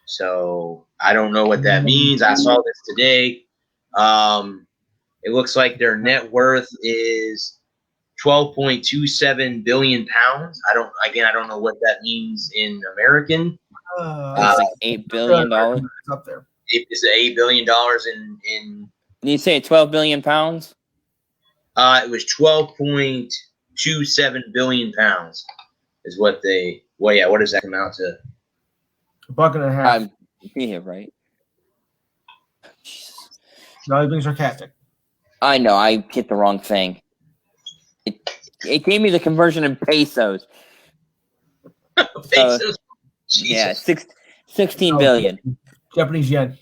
So I don't know what that means. I saw this today. It looks like their net worth is 12.27 billion pounds. I don't know what that means in American. It's like $8 billion. Up there. It's $8 billion in. Did you say 12 billion pounds? It was 12.27 billion pounds is what they. Well, yeah. What does that come out to? $1.50. Yeah, right. No, he's being sarcastic. I know. I hit the wrong thing. It gave me the conversion in pesos. Pesos. Yeah, 16 billion. Japanese yen.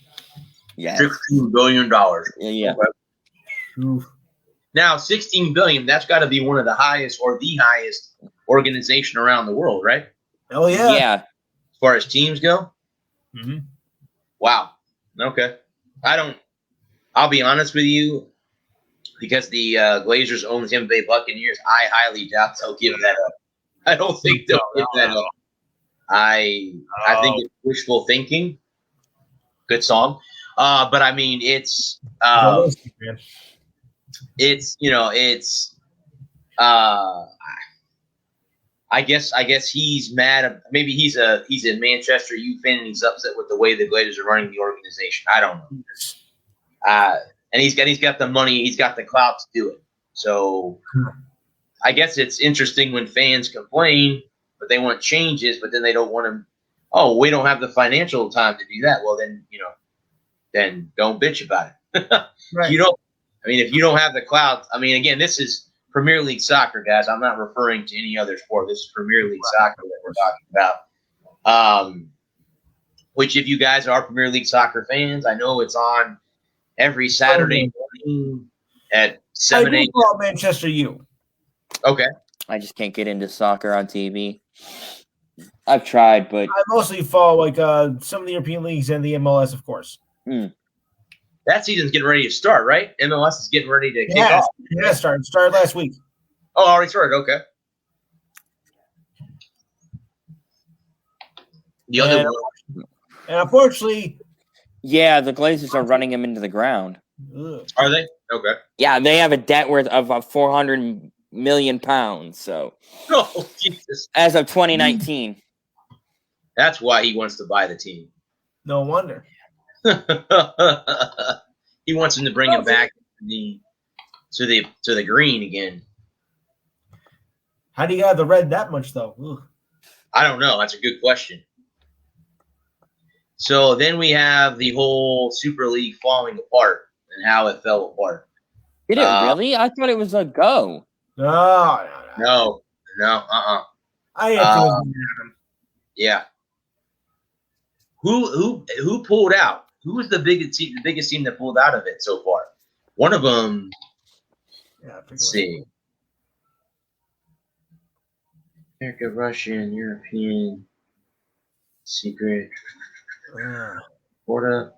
Yeah. $16 billion. Yeah. Oof. Now, 16 billion, that's got to be one of the highest or the highest organization around the world, right? Oh, yeah. Yeah. As far as teams go? Mm-hmm. Wow. Okay. I'll be honest with you. because the Glazers own the Tampa Bay Buccaneers, I highly doubt they'll give that up. I don't think they'll give that up. I think it's wishful thinking. Good song. But I mean, it's I guess he's mad. Maybe he's a Manchester U fan and he's upset with the way the Glazers are running the organization. I don't know. And he's got the money, he's got the clout to do it. So I guess it's interesting when fans complain, but they want changes, but then they don't want them. Oh, we don't have the financial time to do that. Well, then then don't bitch about it. Right. If you don't have the clout, again, this is Premier League soccer, guys. I'm not referring to any other sport. This is Premier League soccer that we're talking about. Which, if you guys are Premier League soccer fans, I know it's on every Saturday morning at 7 a.m. Manchester U. Okay. I just can't get into soccer on TV. I've tried, but I mostly follow some of the European leagues and the MLS, of course. That season's getting ready to start, right? MLS is getting ready to kick off. Yeah, started last week. Oh, already started. Okay. The other one. And unfortunately, yeah, the Glazers are running him into the ground. Are they? Okay. Yeah, they have a debt worth of 400 million pounds. So, oh Jesus! As of 2019, that's why he wants to buy the team. No wonder. He wants him to bring him back to the green again. How do you have the red that much though? Ugh. I don't know. That's a good question. So then we have the whole Super League falling apart and how it fell apart. Did it really? I thought it was a go. No. Yeah. Who pulled out? Who was the biggest team that pulled out of it so far? One of them. Yeah, let's see. America, Russian, European, secret. Florida.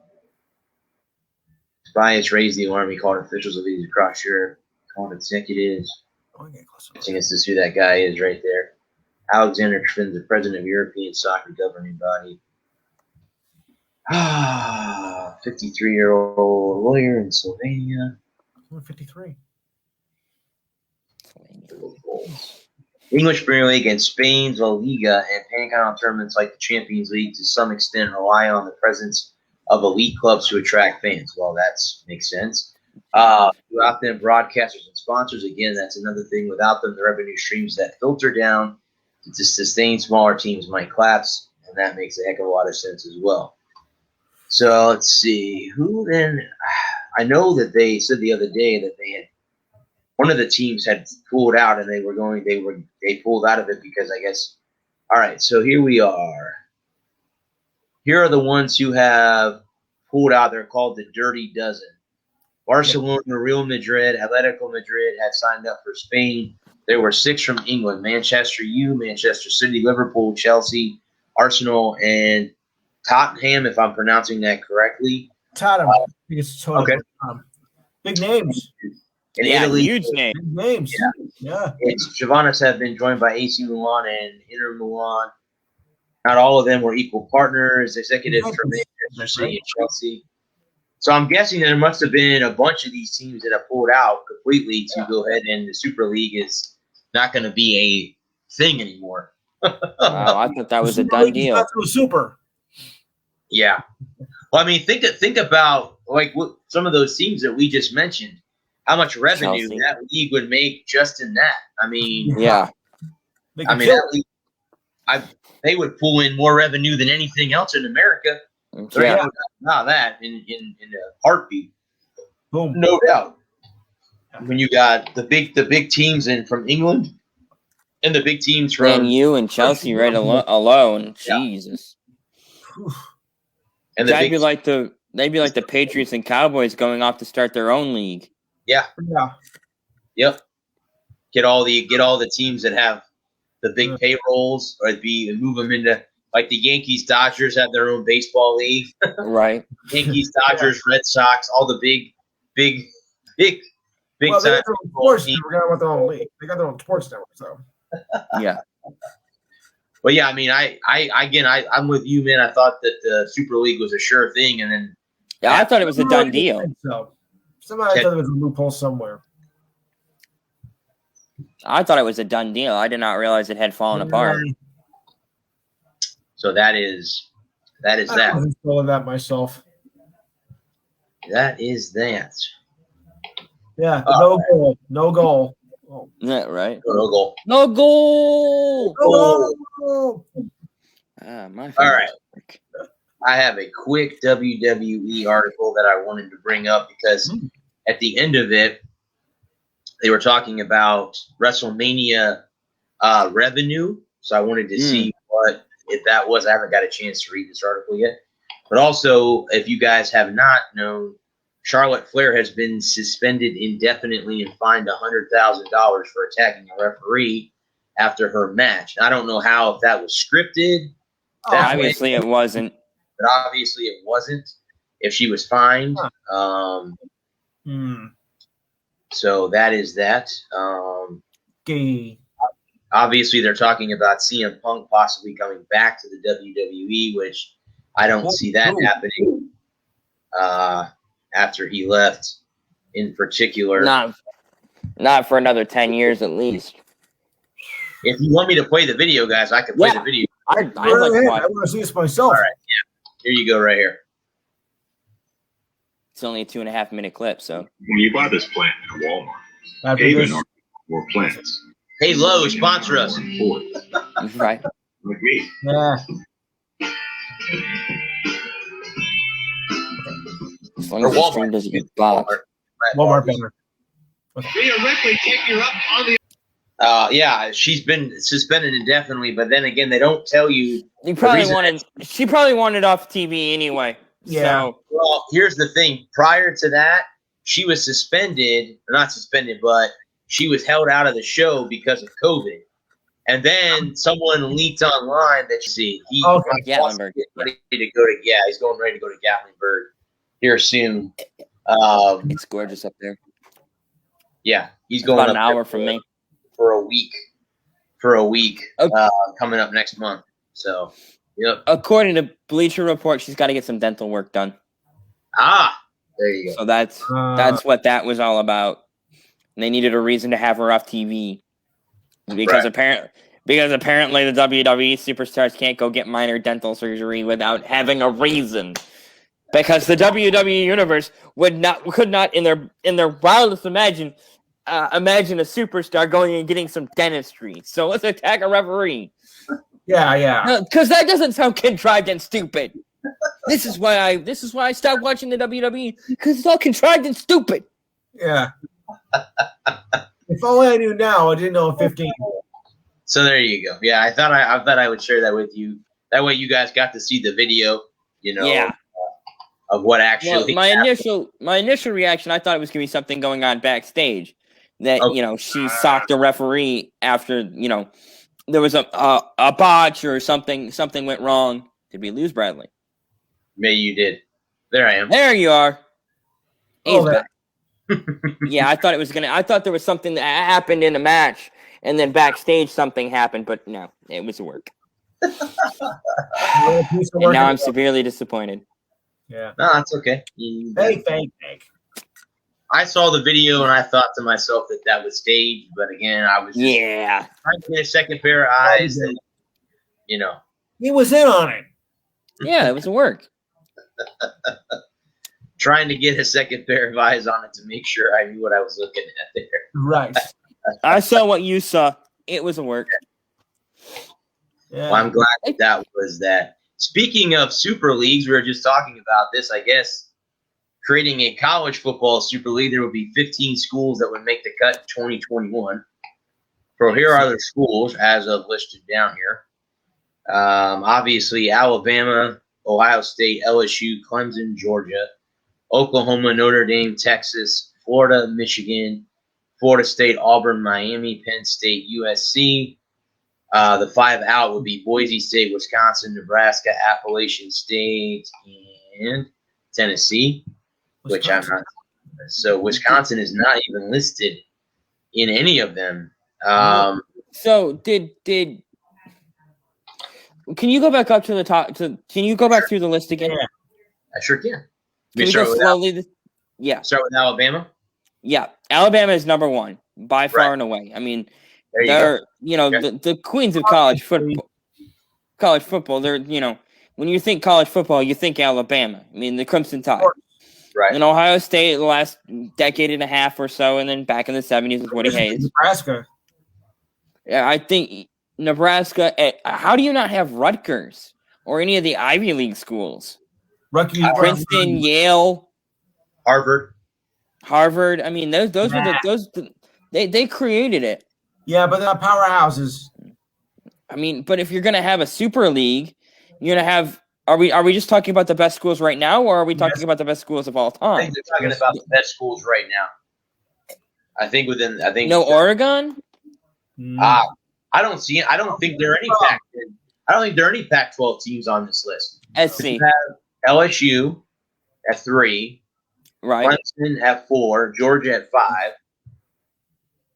Bias raised the army, called officials of these across Europe, called executives. I think this is who that guy is right there. Alexander Triffin, the president of European Soccer Governing Body. 53-year-old lawyer in Slovenia. 53. English Premier League and Spain's La Liga and Pan-Continental tournaments like the Champions League to some extent rely on the presence of elite clubs to attract fans. Well, that makes sense. Without them, broadcasters and sponsors, again, that's another thing. Without them, the revenue streams that filter down to sustain smaller teams might collapse, and that makes a heck of a lot of sense as well. So let's see. Who then? I know that they said the other day that one of the teams had pulled out, and they pulled out of it because I guess. All right, so here we are. Here are the ones who have pulled out. They're called the Dirty Dozen. Barcelona, Real Madrid, Atletico Madrid had signed up for Spain. There were 6 from England: Manchester U, Manchester City, Liverpool, Chelsea, Arsenal, and Tottenham, if I'm pronouncing that correctly. Tottenham. Okay. Big names. In Italy, huge names. Big names. Yeah. Giovannis have been joined by AC Milan and Inter Milan. Not all of them were equal partners, executives from Manchester City and Chelsea. So I'm guessing there must have been a bunch of these teams that have pulled out completely to go ahead, and the Super League is not going to be a thing anymore. Wow, I thought that was a done deal. Super. Yeah. Well, think about some of those teams that we just mentioned. How much revenue Chelsea. that league would make just in that? Yeah. That league, they would pull in more revenue than anything else in America. Yeah. Not that in a heartbeat. Boom. No doubt. When you got the big teams from England and the big teams from Man U and Chelsea right alone. Yeah. Jesus. and They'd be like the Patriots and Cowboys going off to start their own league. Yeah. Yep. Get all the teams that have the big payrolls, or move them into like the Yankees, Dodgers have their own baseball league. Right. Yankees, Dodgers, Red Sox, all the big big Well, they time. got their own sports. They got their own league. They got their own sports network. So Yeah. But yeah, I mean, I'm with you, man. I thought that the Super League was a sure thing, and then Yeah, I thought it was a done deal. So somebody thought there was a loophole somewhere. I thought it was a done deal. I did not realize it had fallen apart. So that is that. I wasn't feeling that myself. That is that. Yeah, no goal. Oh. Yeah, right. No goal. No goal. Oh. My All right. I have a quick WWE article that I wanted to bring up because at the end of it, they were talking about WrestleMania revenue. So I wanted to see if that was. I haven't got a chance to read this article yet. But also, if you guys have not known, Charlotte Flair has been suspended indefinitely and fined $100,000 for attacking a referee after her match. And I don't know if that was scripted. Obviously, it wasn't. But obviously, it wasn't. If she was fined, so that is that. Obviously, they're talking about CM Punk possibly coming back to the WWE, which I don't see that happening. After he left, in particular, not for another 10 years at least. If you want me to play the video, guys, I can play the video. I want to see this myself. All right, here you go, right here. It's only a 2.5-minute clip, so. When you buy this plant at Walmart, Haven or plants. Hey, Lowe's, sponsor us. Right. Like me. Yeah. As long as the stream doesn't get blocked. Walmart banner. Theoretically, take you up on the. Yeah, she's been suspended indefinitely, but then again, they don't tell you. She probably wanted off TV anyway. Yeah. So. Well, here's the thing. Prior to that, she was suspended, or not suspended, but she was held out of the show because of COVID. And then someone leaked online that he's going ready to go to he's going ready to go to Gatlinburg here soon. It's gorgeous up there. Yeah, he's going about up an hour from me for a week. Coming up next month. So, yep. According to Bleacher Report, she's got to get some dental work done. There you go. So that's what that was all about. And they needed a reason to have her off TV because apparently the WWE superstars can't go get minor dental surgery without having a reason. Because the WWE universe could not in their wildest imagine a superstar going and getting some dentistry. So let's attack a referee. Yeah. Because that doesn't sound contrived and stupid. This is why I stopped watching the WWE, because it's all contrived and stupid. Yeah. If only I knew now, I didn't know in 15. So there you go. Yeah, I thought I would share that with you. That way, you guys got to see the video. Of what actually. Well, my initial reaction, I thought it was going to be something going on backstage. That she socked a referee after there was a botch or something went wrong. Did we lose Bradley? Maybe you did. There I am. There you are. He's back. Yeah, I thought there was something that happened in the match, and then backstage something happened, but no, it was work. And now I'm severely disappointed. Yeah. No, that's okay. Thank. I saw the video and I thought to myself that was staged, but again, I was just trying to get a second pair of eyes, and he was in on it. Yeah, it was work. Trying to get a second pair of eyes on it to make sure I knew what I was looking at there. Right. I saw what you saw. It was a work. Yeah. Well, I'm glad that was that. Speaking of super leagues, we were just talking about this. I guess creating a college football super league, there would be 15 schools that would make the cut in 2021. So here are the schools as of listed down here. Obviously, Alabama, Ohio State, LSU, Clemson, Georgia, Oklahoma, Notre Dame, Texas, Florida, Michigan, Florida State, Auburn, Miami, Penn State, USC. The 5 out would be Boise State, Wisconsin, Nebraska, Appalachian State, and Tennessee, which I'm not So Wisconsin is not even listed in any of them. So did can you go back up to the top? Can you go back through the list again? Yeah. I sure can. Can we go slowly? Yeah. Start with Alabama. Yeah, Alabama is number one by far and away. I mean, they're the queens of college football. College football. They're when you think college football, you think Alabama. I mean, the Crimson Tide. Right. And Ohio State the last decade and a half or so, and then back in the 70s with Woody Hayes. Nebraska. Yeah, I think Nebraska. How do you not have Rutgers or any of the Ivy League schools? Princeton, Yale, Harvard. I mean, those were they created it. Yeah, but they're powerhouses. I mean, but if you're gonna have a super league, you're gonna have. Are we just talking about the best schools right now, or are we talking about the best schools of all time? I think they're talking about the best schools right now. I think Oregon. I don't see. I don't think there are any I don't think there are any Pac-12 teams on this list. SC. You have LSU at 3. Right. Clemson at 4, Georgia at 5.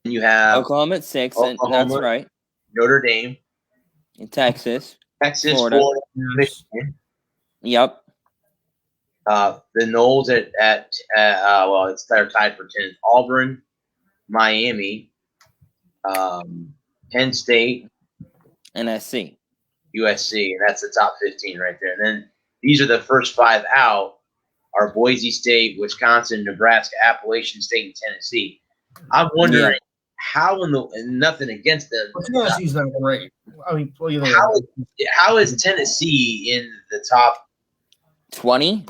And you have Oklahoma at 6, and that's right. Notre Dame. In Texas, Florida, Michigan. Yep. The Noles they're tied for 10. Auburn, Miami, Penn State, and SC. USC, and that's the top 15 right there. And then these are the first 5 out are Boise State, Wisconsin, Nebraska, Appalachian State, and Tennessee. I'm wondering how and nothing against them. Tennessee's not great. I mean, how is Tennessee in the top 20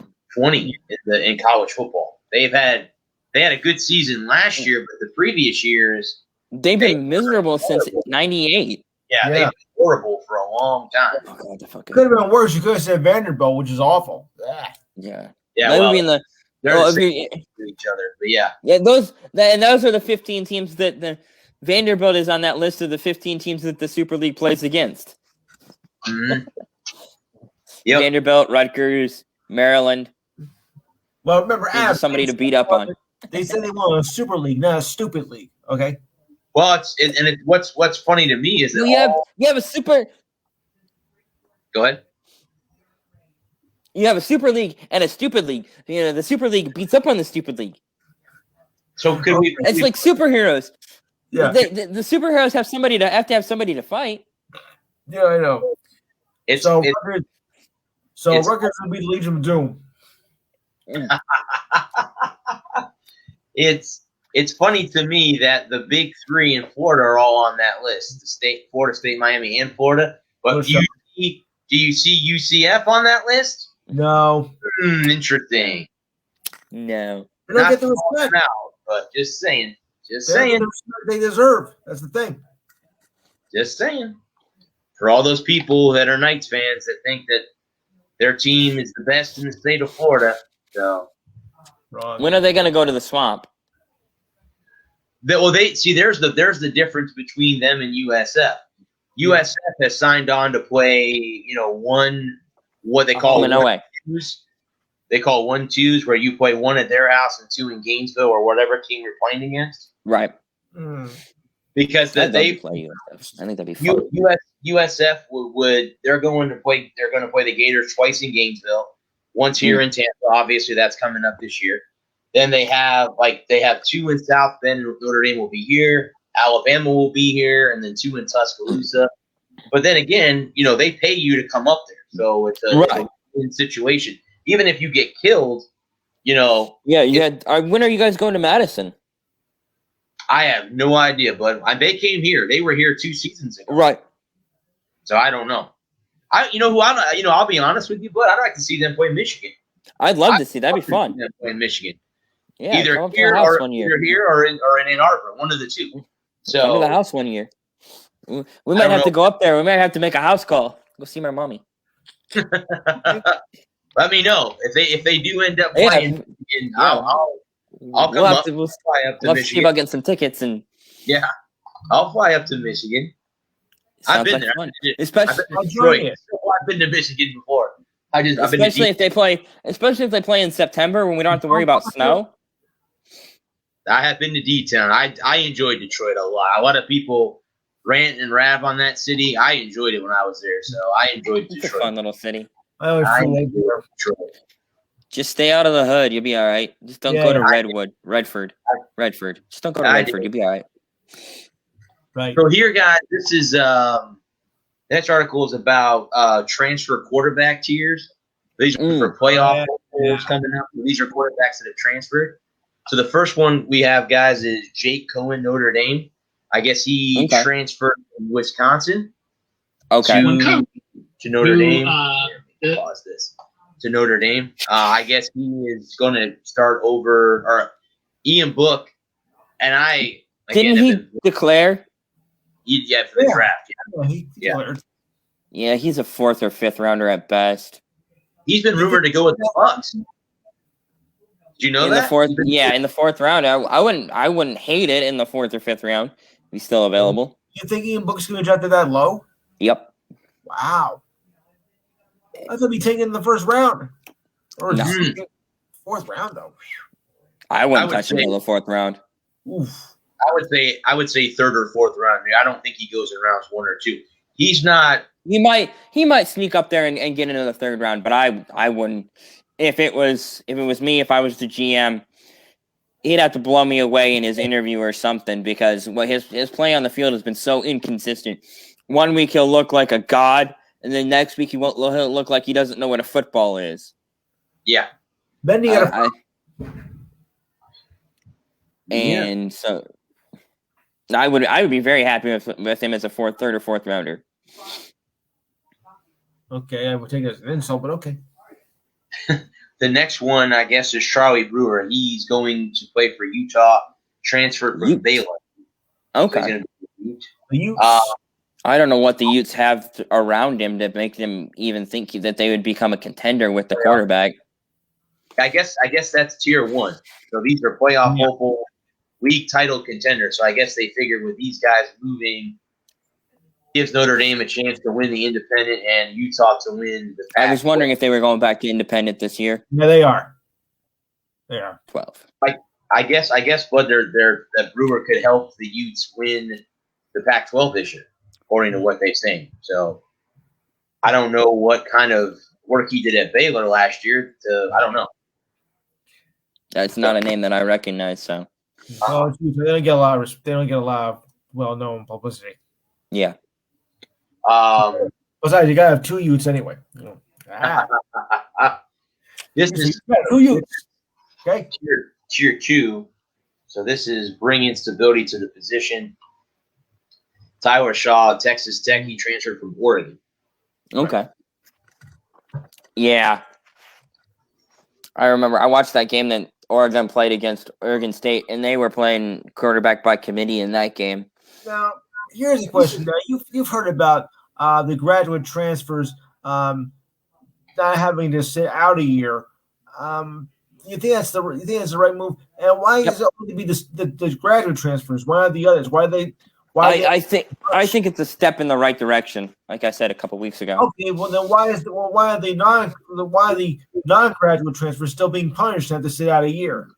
in college football? They had a good season last year, but the previous years they've been miserable since '98. Yeah, they've been horrible for a long time. Oh, God, could have been worse. You could have said Vanderbilt, which is awful. Yeah. Yeah, that would be in the. Each other, but yeah. Those are the 15 teams that the Vanderbilt is on that list of the 15 teams that the Super League plays against. Mm-hmm. Yep. Vanderbilt, Rutgers, Maryland. Well, remember, somebody to beat up on. They said they want a Super League, not a stupid league. Okay. Well, what's funny to me is that you have a super. Go ahead. You have a Super League and a Stupid League. The Super League beats up on the Stupid League. So could we? It's like superheroes. Yeah. The superheroes have to have somebody to fight. Yeah, I know. Rutgers will be the Legion of Doom. It's funny to me that the big 3 in Florida are all on that list: Florida State, Miami, and Florida. But do you see UCF on that list? No. Interesting. No. They don't get the respect now, but just saying. Just saying. They deserve. That's the thing. Just saying. For all those people that are Knights fans that think that their team is the best in the state of Florida, so. Wrong. When are they going to go to the Swamp? There's the difference between them and USF. USF has signed on to play, what they call 1-2s. They call 1-2s, where you play 1 at their house and 2 in Gainesville or whatever team you're playing against. Right. Because they play USF. I think that'd be fun. USF they're going to play the Gators twice in Gainesville, once here in Tampa. Obviously, that's coming up this year. Then they have 2 in South Bend. Notre Dame will be here. Alabama will be here, and then 2 in Tuscaloosa. But then again, they pay you to come up there, so it's a win situation. Even if you get killed, Yeah. When are you guys going to Madison? I have no idea, but they came here. They were here 2 seasons ago. Right. So I don't know. I'll be honest with you, but I'd like to see them play Michigan. I'd love to see. That'd be fun. Them play Michigan. Yeah, either here or in Ann Arbor, one of the 2. So come to the house one year. We might have to go up there. We might have to make a house call. Go see my mommy. Let me know if they do end up playing. I'll come up. We'll fly up to Michigan. Michigan. See about getting some tickets and. Yeah, I'll fly up to Michigan. I've been there. Especially I've been to Michigan before. Especially if they play in September when we don't have to worry about snow. I have been to D-Town. I enjoyed Detroit a lot. A lot of people rant and rap on that city. I enjoyed it when I was there, so I enjoyed It's Detroit. a fun little city. I enjoyed Detroit. Just stay out of the hood. You'll be all right. Just don't go to Redford. Just don't go to Redford. You'll be all right. Right. So here, guys, this is next article is about transfer quarterback tiers. These are for playoff hopefuls coming up. These are quarterbacks that have transferred. So the first one we have, guys, is Jake Cohen, Notre Dame. I guess he transferred from Wisconsin to Notre Dame. Pause this. To Notre Dame. I guess he is going to start over or Ian Book. And didn't he declare? For the draft. Yeah, he's a 4th or 5th rounder at best. He's been rumored to go with the Bucks. Do you know that? In the 4th round. I wouldn't hate it in the 4th or 5th round. He's still available. You think Ian Book's going to draft that low? Yep. Wow. I thought he'd be taken in the 1st round. Or 4th round, though. I wouldn't touch him in the 4th round. Oof. I would say 3rd or 4th round. I don't think he goes in rounds 1 or 2. He's not. He might sneak up there and get into the 3rd round, but I wouldn't. If it was me, if I was the GM, he'd have to blow me away in his interview or something because his play on the field has been so inconsistent. One week he'll look like a god, and then next week he'll look like he doesn't know what a football is. Yeah. Then you got so I would be very happy with him as a 3rd or 4th rounder. Okay, I would take it as an insult, but okay. The next one, I guess, is Charlie Brewer. He's going to play for Utah, transferred from Baylor. Okay. So I don't know what the Utes have around him to make them even think that they would become a contender with the quarterback. I guess that's tier 1. So these are playoff hopeful league title contenders. So I guess they figured with these guys moving, gives Notre Dame a chance to win the independent and Utah to win the Pac-12. I was wondering if they were going back to independent this year. Yeah, they are. They are 12. I guess, but that Brewer could help the Utes win the Pac-12 this year, according to what they're saying. So I don't know what kind of work he did at Baylor last year. I don't know. That's not a name that I recognize. So they don't get a lot of well-known publicity. Yeah. Besides, you gotta have 2 Utes anyway. This is 2 Utes. Okay. Tier 2. So this is bringing stability to the position. Tyler Shaw, Texas Tech. He transferred from Oregon. Okay. Yeah. I remember I watched that game that Oregon played against Oregon State, and they were playing quarterback by committee in that game. Now, here's a question. Now, you've heard about the graduate transfers not having to sit out a year. You think that's the right move? And why is it only be the graduate transfers? Why not the others? I think it's a step in the right direction, like I said a couple weeks ago. Okay, well then why are the non-graduate transfers still being punished and have to sit out a year?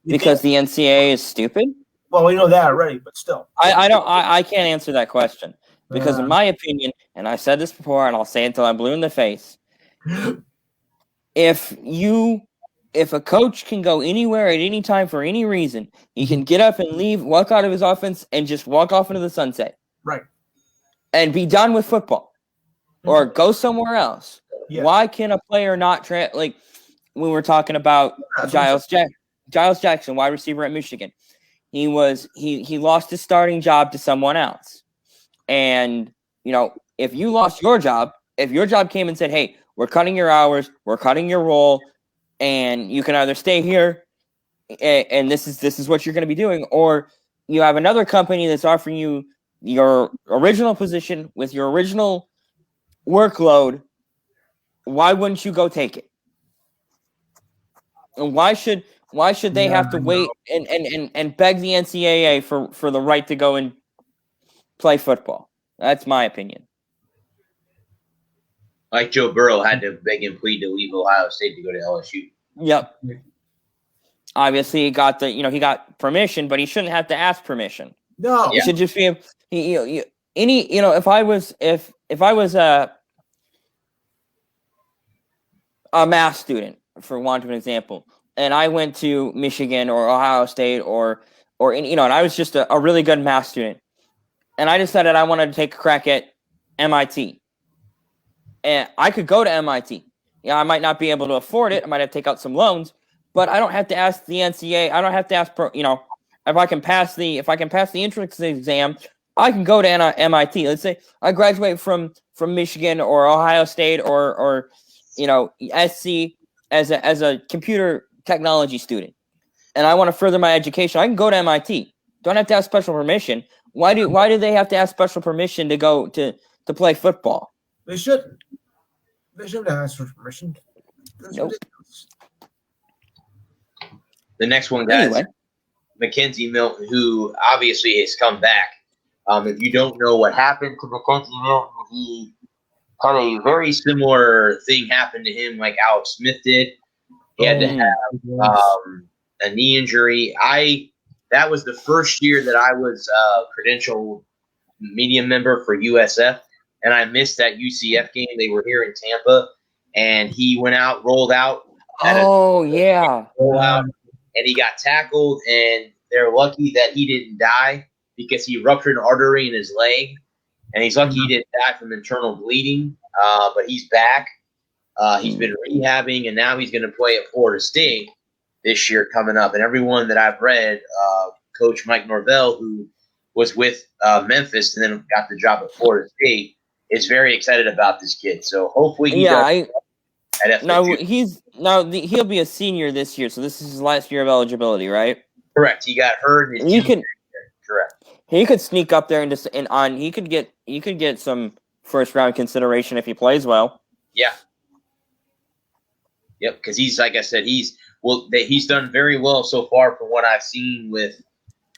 Because the NCAA is stupid? Well, we know that already, but still. I can't answer that question. Because in my opinion, and I've said this before and I'll say it until I'm blue in the face, if a coach can go anywhere at any time for any reason, he can get up and leave, walk out of his offense, and just walk off into the sunset. Right. And be done with football. Or go somewhere else. Yeah. Why can a player not like when we're talking about Giles Jackson, wide receiver at Michigan. He lost his starting job to someone else. And, if you lost your job, if your job came and said, hey, we're cutting your hours, we're cutting your role, and you can either stay here and this is what you're going to be doing, or you have another company that's offering you your original position with your original workload, why wouldn't you go take it? And why should they have to wait and beg the NCAA for the right to go and play football? That's my opinion. Like Joe Burrow had to beg and plead to leave Ohio State to go to LSU. Yep. obviously he got he got permission, but he shouldn't have to ask permission. No, It should just be if I was a math student, for want of an example, and I went to Michigan or Ohio State or and I was just a really good math student, and I decided I wanted to take a crack at MIT, and I could go to MIT. I might not be able to afford it. I might have to take out some loans, but I don't have to ask the NCAA. I don't have to ask if I can pass the entrance exam, I can go to MIT. Let's say I graduate from Michigan or Ohio State or SC as a computer technology student, and I want to further my education. I can go to MIT. Don't have to ask special permission. Why do they have to ask special permission to go to play football? They shouldn't. They shouldn't ask for permission. Nope. The next one, guys, Anyway. Mackenzie Milton, who obviously has come back. If you don't know what happened to Mackenzie Milton, he had a very similar thing happen to him like Alex Smith did. He had to have a knee injury. That was the first year that I was a credentialed media member for USF, and I missed that UCF game. They were here in Tampa, and he went out, rolled out. And he got tackled, and they're lucky that he didn't die because he ruptured an artery in his leg, and he's lucky he didn't die from internal bleeding. But he's back. He's been rehabbing, and now he's going to play at Florida State this year coming up. And everyone that I've read, Coach Mike Norvell, who was with Memphis and then got the job at Florida State, is very excited about this kid. So hopefully he does. He'll be a senior this year, so this is his last year of eligibility, right? Correct. He got hurt. Correct. He could sneak up there he could get some first round consideration if he plays well. Yeah. Yep. Because he's, like I said, he's done very well so far from what I've seen with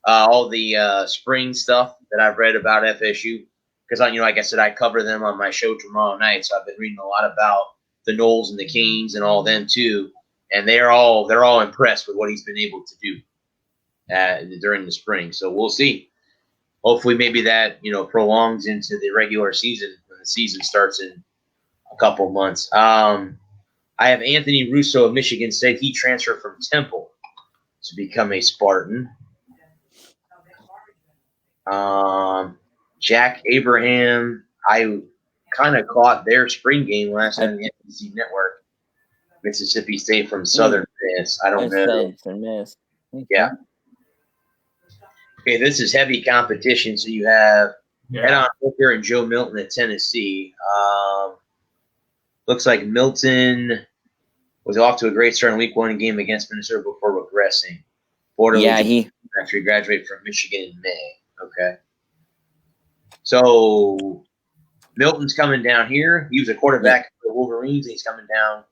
all the spring stuff that I've read about FSU. Because like I said, I cover them on my show tomorrow night, so I've been reading a lot about the Knowles and the Canes and all them too, and they're all impressed with what he's been able to do during the spring. So we'll see. Hopefully, maybe that prolongs into the regular season when the season starts in a couple months. I have Anthony Russo of Michigan State. He transferred from Temple to become a Spartan. Jack Abraham, I kind of caught their spring game last night on the NBC Network. Mississippi State from Southern Miss. I don't know. Miss. Yeah. Okay, this is heavy competition. So you have Head-On Hooker and Joe Milton at Tennessee. Looks like Milton was off to a great start in Week 1 game against Minnesota before regressing. After he graduated from Michigan in May. Okay. So Milton's coming down here. He was a quarterback for the Wolverines, and he's coming down.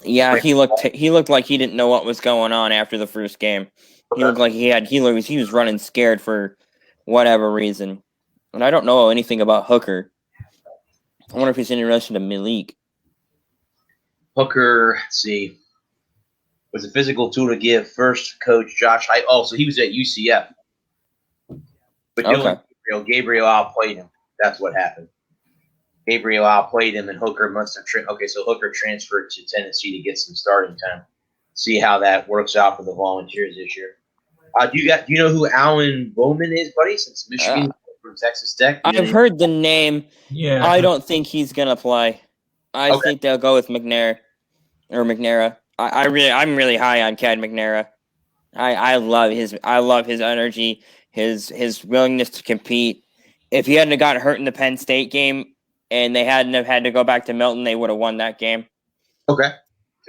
Yeah, he looked like he didn't know what was going on after the first game. He looked like he was running scared for whatever reason. And I don't know anything about Hooker. I wonder if he's in relation to Malik. Hooker, let's see, was a physical tool to give first coach Josh Heupel. Oh, so he was at UCF. But Gabriel outplayed him. That's what happened. Gabriel outplayed him, and Hooker must have so Hooker transferred to Tennessee to get some starting time. See how that works out for the Volunteers this year. Do you know who Alan Bowman is, buddy? Since Michigan from Texas Tech, I've heard the name. Yeah, I don't think he's gonna play. I think they'll go with McNair or McNaira. I'm really high on Cad McNaira. I love his energy, his willingness to compete. If he hadn't gotten hurt in the Penn State game and they hadn't have had to go back to Milton, they would have won that game. Okay.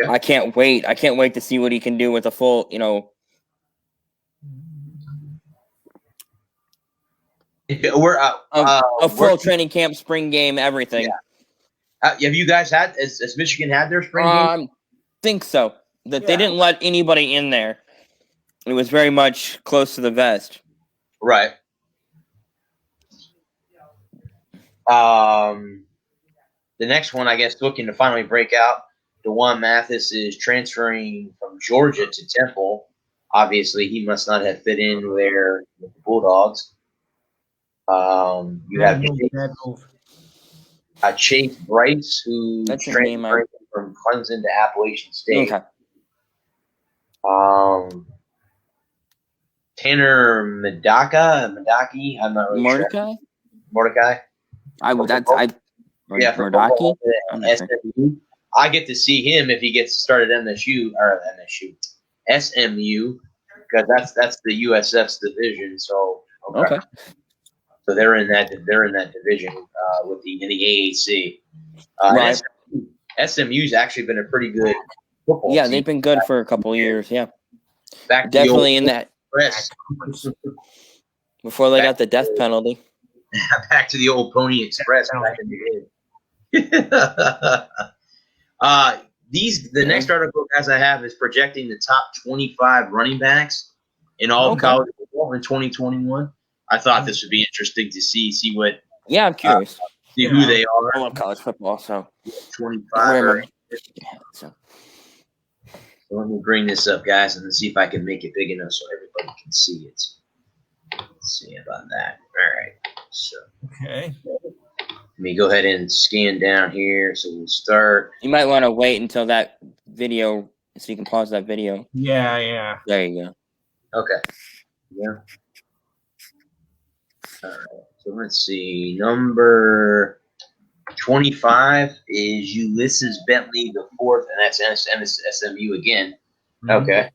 Yeah. I can't wait to see what he can do with a full, a full training camp, spring game, everything. Yeah. Have you guys has Michigan had their spring game? Think so. They didn't let anybody in there. It was very much close to the vest. Right. The next one, I guess, looking to finally break out, DeJuan Mathis is transferring from Georgia to Temple. Obviously, he must not have fit in there with the Bulldogs. You have Chase Bryce, who That's a name from Clemson to Appalachian State. Okay. Tanner Madaki. I'm not really sure. Mordecai. Mordaki. SMU. I get to see him if he gets started SMU, because that's the USF's division. So okay. So they're in that division with in the AAC. Right. SMU's actually been a pretty good football team. They've been good for a couple of years. Yeah, definitely in that press before they got the death penalty. Back to the old Pony Express back in the day. The next article, as I have, is projecting the top 25 running backs in all college football in 2021. I thought this would be interesting to see what. Yeah, I'm curious. See who they are. I love college football, so 25. So let me bring this up, guys, and see if I can make it big enough so everybody can see it. Let's see about that. All right. So okay. Let me go ahead and scan down here. So we'll start. You might want to wait until that video, so you can pause that video. Yeah. There you go. Okay. Yeah. All right. So let's see. Number 25 is Ulysses Bentley the fourth, and that's SMU again. Mm-hmm. Okay.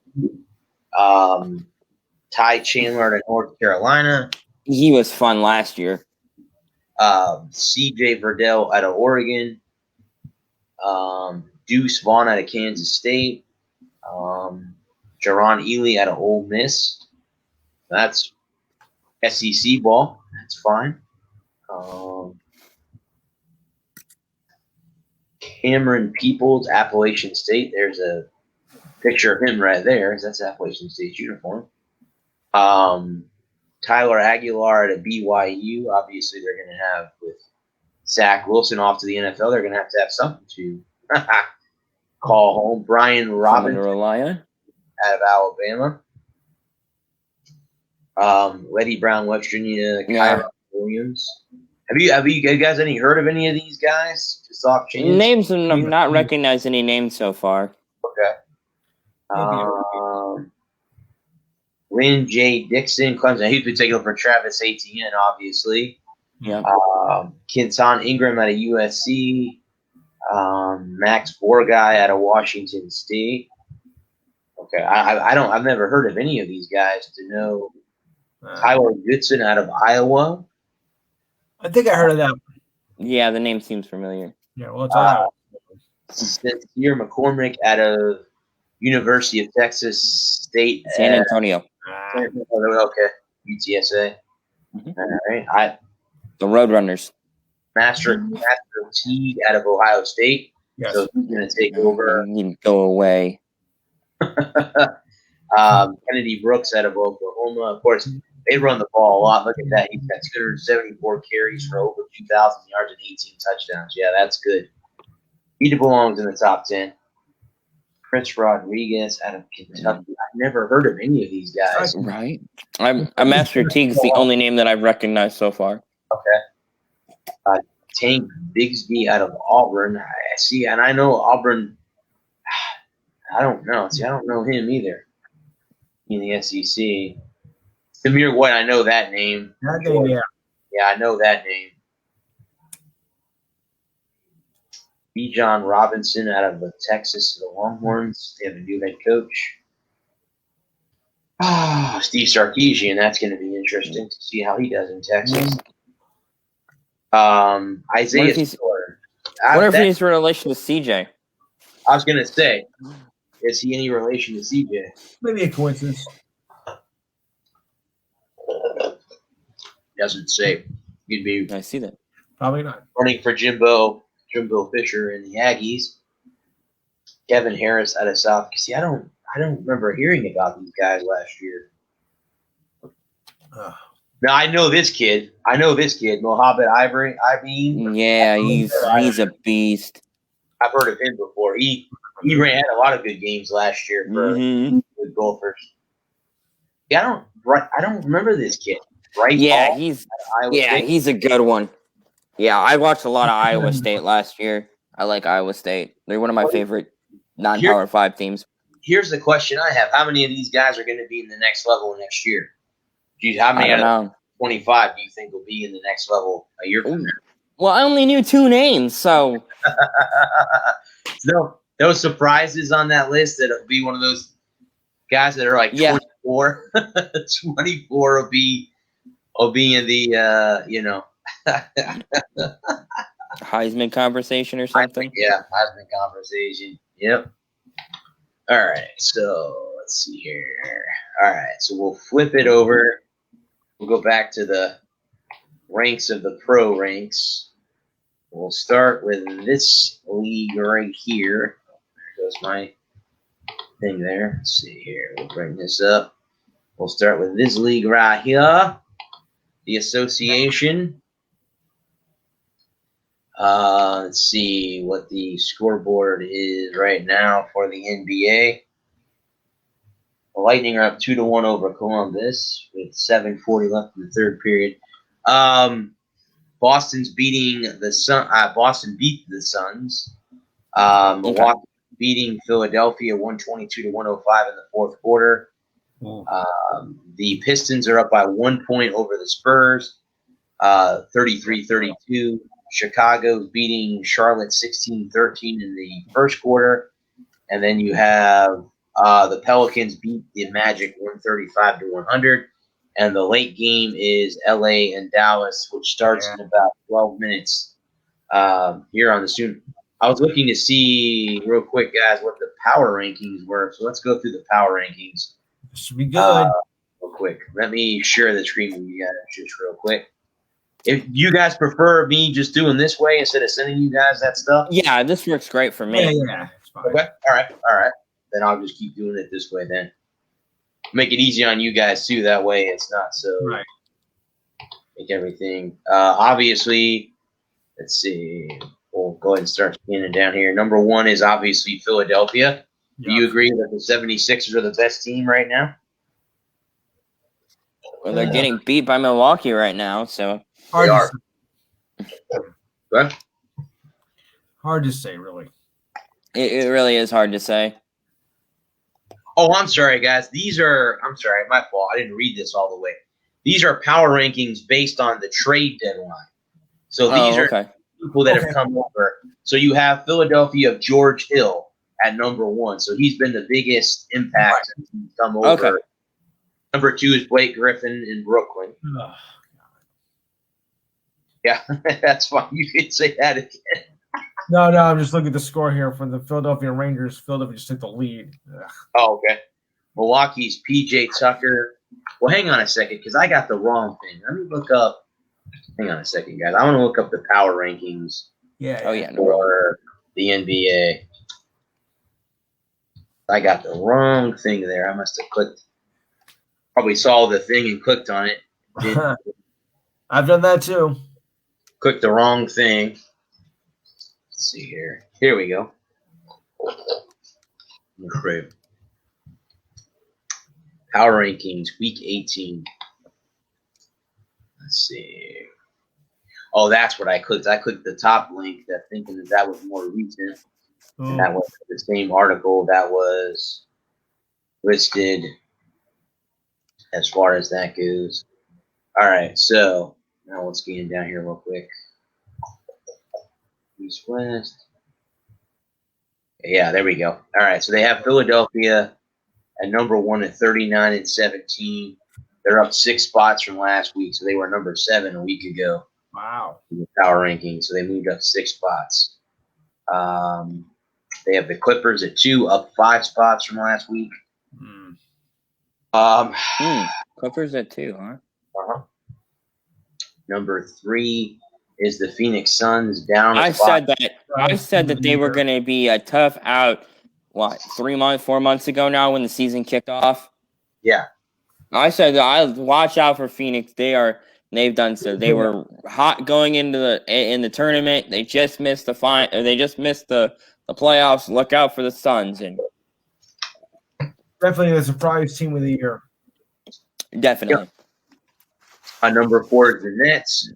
Ty Chandler out of North Carolina. He was fun last year. C.J. Verdell out of Oregon. Deuce Vaughn out of Kansas State. Jaron Ely out of Ole Miss. That's SEC ball. That's fine. Cameron Peoples, Appalachian State. There's a picture of him right there. That's Appalachian State's uniform. Tyler Aguilar at BYU. Obviously, they're going to have, with Zach Wilson off to the NFL, they're going to have something to call home. Brian Robinson out of Alabama. Letty Brown, West Virginia. Kyron Williams. Have you guys heard of any of these guys? Just off chance? Names, I'm not recognized any names so far. Okay. Lynn J. Dixon, Clemson. He's been taking over for Travis Etienne, obviously. Yeah. Kinson Ingram out of USC. Max Borgai out of Washington State. Okay, I've never heard of any of these guys to know. Tyler Goodson out of Iowa. I think I heard of that. Yeah, the name seems familiar. Yeah, well, it's Sincere McCormick out of University of Texas State. San Antonio. Okay, UTSA. Mm-hmm. All right. The Roadrunners. Master Teague out of Ohio State. Yes. So he's going to take over. You need to go away. Kennedy Brooks out of Oklahoma. Of course, they run the ball a lot. Look at that. He's got 274 carries for over 2,000 yards and 18 touchdowns. Yeah, that's good. He belongs in the top 10. Chris Rodriguez out of Kentucky. I've never heard of any of these guys. Right. Master Teague's the only name that I've recognized so far. Okay. Tank Bigsby out of Auburn. I see, and I know Auburn. I don't know. See, I don't know him either. In the SEC. Samir White, I know that name. yeah. Yeah, I know that name. Bijan Robinson out of Texas, the Longhorns. They have a new head coach. Steve Sarkisian. That's going to be interesting to see how he does in Texas. Isaiah Stewart. I wonder if he's in relation to CJ. I was going to say, is he any relation to CJ? Maybe a coincidence. Doesn't say. He'd be. I see that. Probably not. Running for Jimbo Fisher and the Aggies. Kevin Harris out of South. See, I don't remember hearing about these guys last year. Now I know this kid. Mohamed Ibrahim. Yeah, he's a beast. I've heard of him before. He had a lot of good games last year for the Gophers. Yeah, I don't remember this kid. Right? Yeah, Ball, Iowa State. he's a good one. Yeah, I watched a lot of Iowa State last year. I like Iowa State. They're one of my favorite non-Power 5 teams. Here's the question I have: how many of these guys are going to be in the next level next year? How many out of 25 do you think will be in the next level a year from now? Well, I only knew 2 names, so no surprises on that list. That'll be one of those guys that are like 24. 24 will be in the Heisman conversation or something. Heisman conversation. Yep. All right, so let's see here. All right, so we'll flip it over. We'll go back to the ranks of the pro ranks. We'll start with this league right here. There goes my thing there. Let's see here. We'll bring this up. We'll start with this league right here, the association. Let's see what the scoreboard is right now for the NBA. The Lightning are up 2-1 over Columbus with 7:40 left in the third period. Boston's beating the Sun. Boston beat the Suns. Milwaukee beating Philadelphia 122-105 in the fourth quarter. The Pistons are up by 1 point over the Spurs, 33-32. Chicago's beating Charlotte 16-13 in the first quarter. And then you have the Pelicans beat the Magic 135-100. And the late game is LA and Dallas, which starts in about 12 minutes here on the student. I was looking to see real quick, guys, what the power rankings were. So let's go through the power rankings. This should be good. Real quick. Let me share the screen with you guys just real quick. If you guys prefer me just doing this way instead of sending you guys that stuff. Yeah, this works great for me. Yeah. It's fine. Okay. All right. Then I'll just keep doing it this way then. Make it easy on you guys too. That way it's not so right. Make everything. Obviously, let's see. We'll go ahead and start scanning down here. Number 1 is obviously Philadelphia. Do you agree that the 76ers are the best team right now? Well, they're getting beat by Milwaukee right now, so They are. Hard to say, really. It really is hard to say. Oh, I'm sorry, guys. I'm sorry, my fault. I didn't read this all the way. These are power rankings based on the trade deadline. So these are people that have come over. So you have Philadelphia of George Hill at number 1. So he's been the biggest impact since he's come over. Okay. Number 2 is Blake Griffin in Brooklyn. Oh, yeah, that's fine. You can say that again. No, I'm just looking at the score here for the Philadelphia Rangers. Philadelphia just took the lead. Ugh. Oh, okay. Milwaukee's P.J. Tucker. Well, hang on a second, because I got the wrong thing. Let me look up. Hang on a second, guys. I want to look up the power rankings. Yeah. Oh, yeah. For the NBA. I got the wrong thing there. I must have clicked. Probably saw the thing and clicked on it. I've done that too. Clicked the wrong thing. Let's see here. Here we go. Great. Power rankings, week 18. Let's see. Oh, that's what I clicked. I clicked the top link, thinking that was more recent. And that was the same article that was listed as far as that goes. All right, so now let's get down here real quick. East West. Yeah, there we go. All right, so they have Philadelphia at number 1 at 39-17. They're up 6 spots from last week, so they were number 7 a week ago. Wow. In the power ranking, so they moved up 6 spots. They have the Clippers at 2, up 5 spots from last week. Clippers at 2, huh? Number 3 is the Phoenix Suns down. I said that they were going to be a tough out. What, 4 months ago now when the season kicked off? Yeah. I said that I watch out for Phoenix. They've done so. They were hot going into the tournament. They just missed the playoffs. Look out for the Suns. And definitely the surprise team of the year. Definitely. Number 4 is the Nets.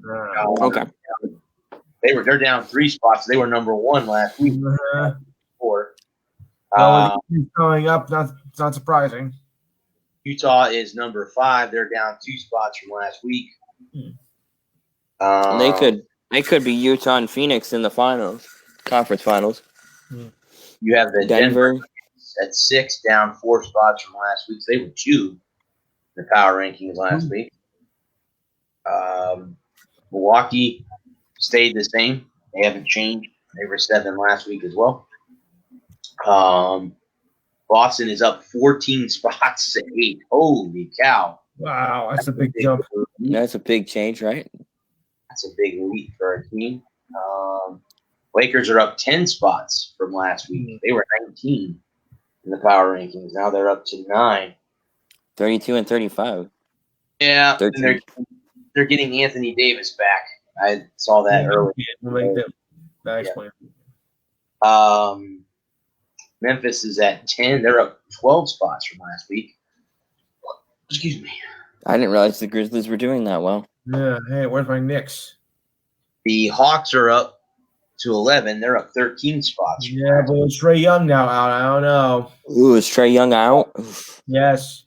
Okay. They're down 3 spots. They were number 1 last week. 4. Well, coming up, not surprising. Utah is number 5. They're down 2 spots from last week. They could be Utah and Phoenix in the finals, conference finals. You have the Denver at 6, down 4 spots from last week. So they were 2 in the power rankings last week. Milwaukee stayed the same. They haven't changed. They were 7 last week as well. Boston is up 14 spots to 8. Holy cow. Wow, that's a big jump. That's a big change, right? That's a big leap for a team. Lakers are up 10 spots from last week. They were 19 in the power rankings. Now they're up to 9. 32 and 35. Yeah, and they're getting Anthony Davis back. I saw that earlier. Memphis is at 10. They're up 12 spots from last week. Excuse me. I didn't realize the Grizzlies were doing that well. Yeah. Hey, where's my Knicks? The Hawks are up to 11. They're up 13 spots. Yeah, but it's Trae Young now out. I don't know. Ooh, is Trae Young out? Yes.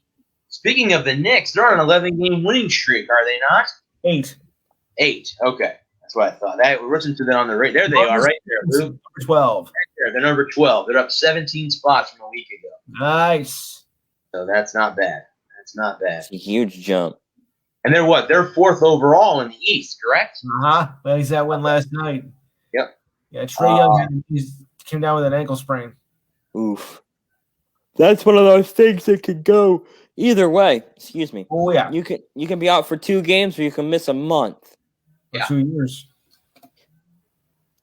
Speaking of the Knicks, they're on an 11-game winning streak, are they not? 8. 8. Okay. That's what I thought. Listen to them on the rate. There they are, right there, Lou. Number 12. Right there. They're number 12. They're up 17 spots from a week ago. Nice. So that's not bad. That's not bad. It's a huge jump. And they're what? They're 4th overall in the East, correct? Well, he's that win last night. Yep. Yeah, Trae Young came down with an ankle sprain. Oof. That's one of those things that could go either way. Excuse me. Oh yeah. You can be out for 2 games or you can miss a month. Yeah. 2 years.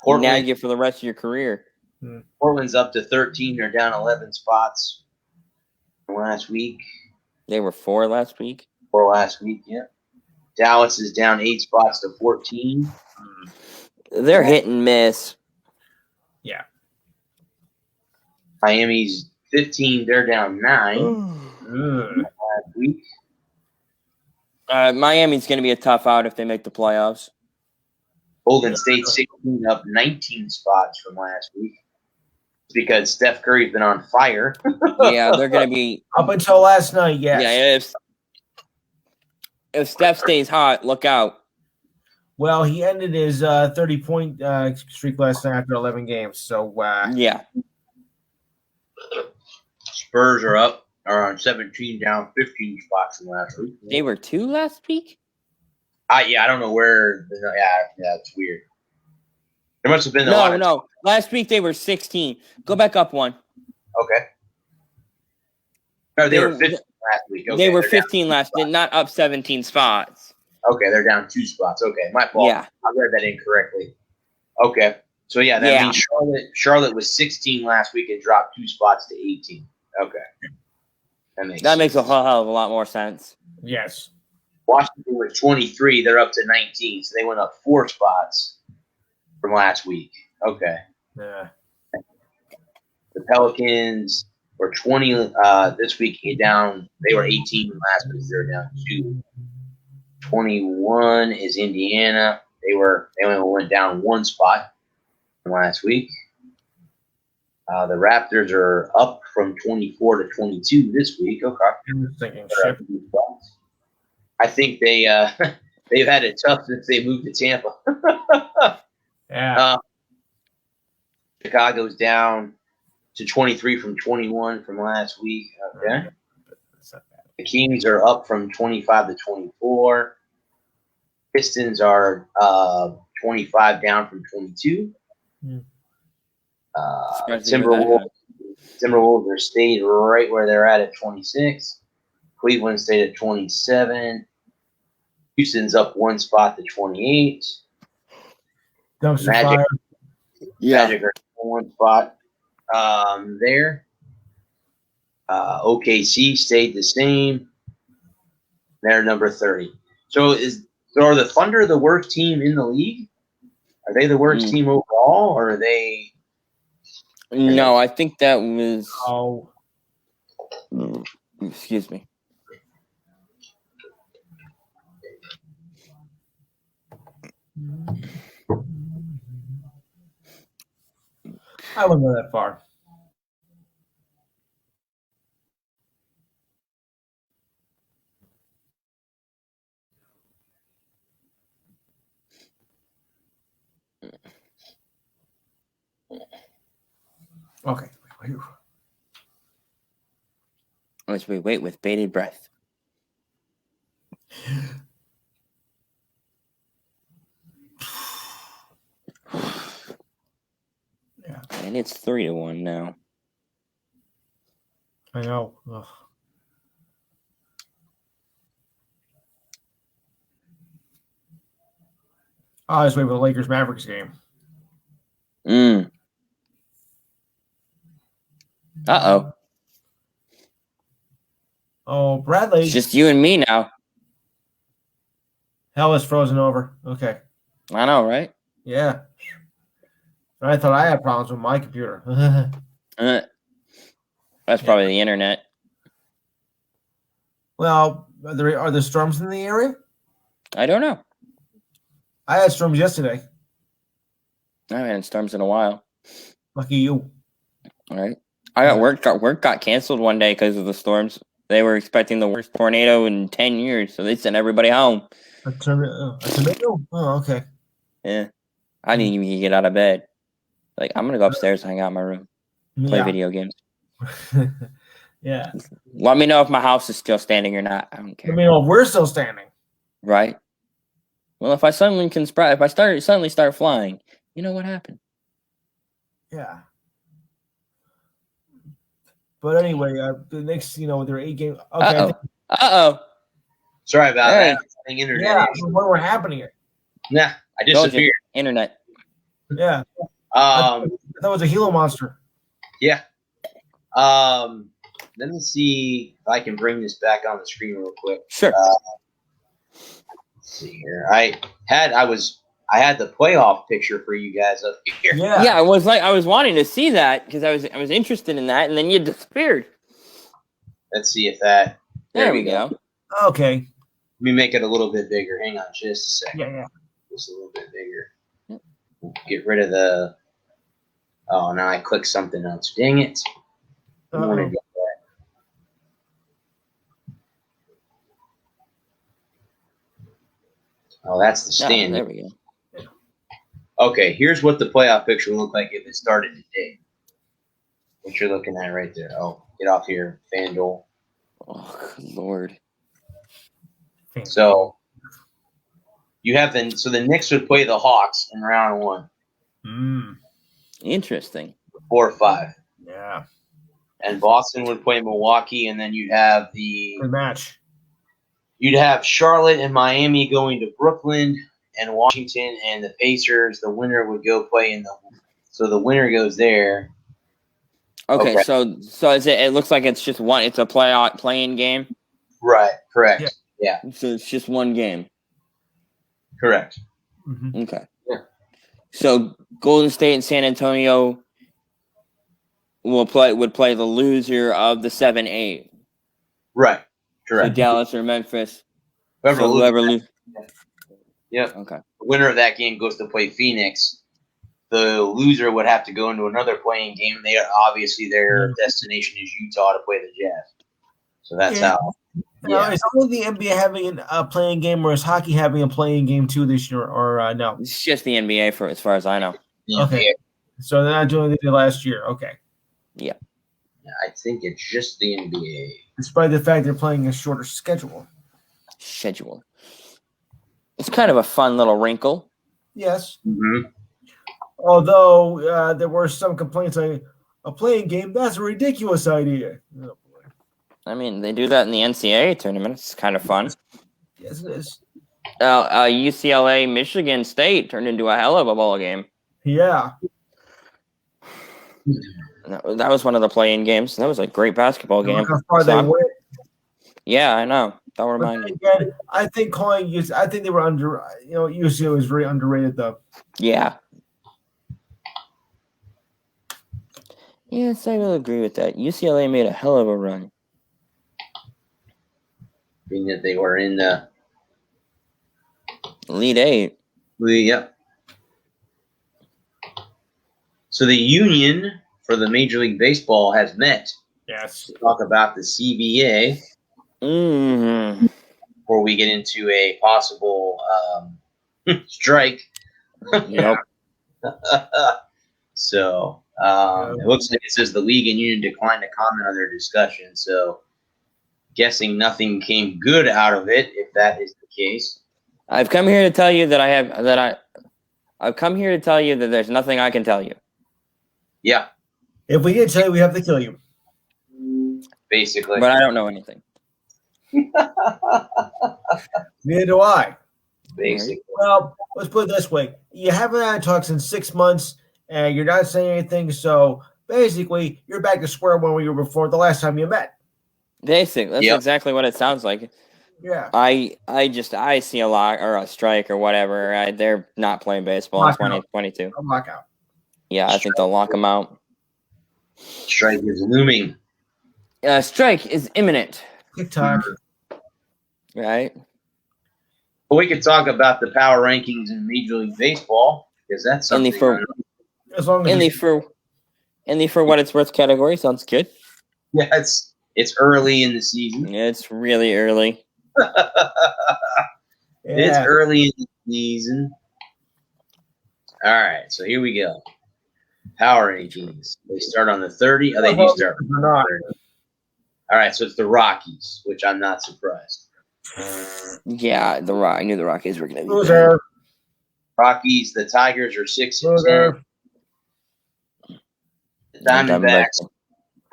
Nag you for the rest of your career. Portland's up to 13. They're down 11 spots from last week. They were 4 last week. 4 last week, yeah. Dallas is down 8 spots to 14. They're hit and miss. Yeah. Miami's 15. They're down 9 last week. Miami's going to be a tough out if they make the playoffs. Golden State 16, up 19 spots from last week. It's because Steph Curry's been on fire. Yeah, they're going to be up until last night. Yes. Yeah, if Steph stays hot, look out. Well, he ended his 30-point streak last night after 11 games. So yeah. Spurs are on 17, down 15 spots from last week. They were 2 last week? Yeah, I don't know where. Yeah, it's weird. There must have been a lot of. No. Last week they were 16. Go back up 1. Okay. No, they were 15 last week. Okay, they were 15 last week, not up 17 spots. Okay, they're down 2 spots. Okay, my fault. Yeah. I read that incorrectly. Okay. So, yeah, that means Charlotte was 16 last week and dropped 2 spots to 18. Okay. That makes a whole hell of a lot more sense. Yes. Washington was 23. They're up to 19, so they went up 4 spots from last week. Okay. Yeah. The Pelicans were 20 this week. Down. They were 18 last week. They're down 2. 21 is Indiana. They only went down 1 spot from last week. The Raptors are up from 24 to 22 this week. Okay. I think they've had it tough since they moved to Tampa. Yeah. Chicago's down to 23 from 21 from last week. Okay. The Kings are up from 25 to 24. Pistons are 25 down from 22. Timberwolves are stayed right where they're at 26. Cleveland stayed at 27. Houston's up 1 spot to 28. Magic are 1 spot there. OKC stayed the same. They're number 30. So are the Thunder the worst team in the league? Are they the worst team overall, or are they? No, I think that was. Oh. Excuse me. I wouldn't go that far. Okay. As we wait with bated breath. Yeah. And it's 3-1 now. I know. Ugh. I was waiting for the Lakers Mavericks game. Uh-oh. Oh, Bradley. It's just you and me now. Hell is frozen over. Okay. I know, right? Yeah. I thought I had problems with my computer. That's probably the internet. Well, are there storms in the area? I don't know. I had storms yesterday. I haven't had storms in a while. Lucky you. All right. I got work got canceled one day because of the storms. They were expecting the worst tornado in 10 years, so they sent everybody home. A tornado? Oh, okay. Yeah. I didn't even get out of bed. Like, I'm going to go upstairs and hang out in my room. Play video games. Yeah. Let me know if my house is still standing or not. I don't care. Let me know if we're still standing. Right? Well, if I suddenly suddenly start flying, you know what happened? Yeah. But anyway, the next, there are 8 games. Okay. Sorry about that. Internet. Yeah, what were happening here? Nah, I disappeared. Internet. Yeah. I thought it was a Gila monster. Yeah. Let me see if I can bring this back on the screen real quick. Sure. Let's see here. I had the playoff picture for you guys up here. Yeah. I was wanting to see that because I was interested in that, and then you disappeared. Let's see if that. There we go. Okay. Let me make it a little bit bigger. Hang on just a second. Yeah. Just a little bit bigger. Get rid of the. Oh, now I clicked something else. Dang it. I want to get that. Oh, that's the stand. There we go. Okay, here's what the playoff picture looked like if it started today. What you're looking at right there. Oh, get off here, FanDuel. Oh, good Lord. So you have the Knicks would play the Hawks in round 1. Interesting. 4 or 5. Yeah. And Boston would play Milwaukee, and then you'd have Good match. You'd have Charlotte and Miami going to Brooklyn and Washington and the Pacers. The winner would go play so the winner goes there. Okay. So is it looks like it's just one. It's a playing game. Right. Correct. Yeah. So it's just one game. Correct. Mm-hmm. Okay. Yeah. So Golden State and San Antonio would play the loser of the 7-8. Right. So Correct. Dallas or Memphis. Whoever loses. Yep. Okay. The winner of that game goes to play Phoenix. The loser would have to go into another playing game. Their destination is Utah to play the Jazz. So that's how. Now, is only the NBA having a playing game, or is hockey having a playing game too this year, or no? It's just the NBA as far as I know. Okay. So they're not doing what they did last year. Okay. Yeah. I think it's just the NBA. Despite the fact they're playing a shorter schedule. It's kind of a fun little wrinkle. Yes. Mm-hmm. Although there were some complaints like a playing game, that's a ridiculous idea. Oh, boy. I mean, they do that in the NCAA tournament. It's kind of fun. Yes, it is. UCLA Michigan State turned into a hell of a ball game. Yeah. That was one of the play-in games. That was a great basketball game. Look how far they went. Yeah, I know. Don't remind me. Again, I think they were under. UCLA was very underrated though. Yeah. Yes, I will agree with that. UCLA made a hell of a run. Being that they were in the Elite Eight. Yep. So the union for the Major League Baseball has met Yes. to talk about the CBA before we get into a possible strike. Yep. So it looks like it says the league and union declined to comment on their discussion. So guessing nothing came good out of it, if that is the case. I've come here to tell you I've come here to tell you that there's nothing I can tell you. Yeah, If we can tell you, we have to kill you. basically. But I don't know anything. Neither do I. Basically. Well, let's put it this way. You haven't had talks in 6 months, and you're not saying anything, so basically, you're back to square one where you were before the last time you met. Basically, that's Yep. exactly what it sounds like. Yeah. I see a lock or a strike or whatever. They're not playing baseball in Lockout. 2022. I'm lockout. Yeah, I think they'll lock them out. Strike is looming. Strike is imminent, TikTok. right? But we could talk about the power rankings in Major League Baseball because that's something. As long as In the for what it's worth category sounds good. Yeah, it's early in the season. It's really early. It's early in the season. All right, so here we go. Power rankings. They start on the 30. Oh, they do start on the 30. All right, so it's the Rockies, which I'm not surprised. Yeah, I knew the Rockies were going to be Loser. Rockies, the Tigers are 6 and Loser. 10. The Diamondbacks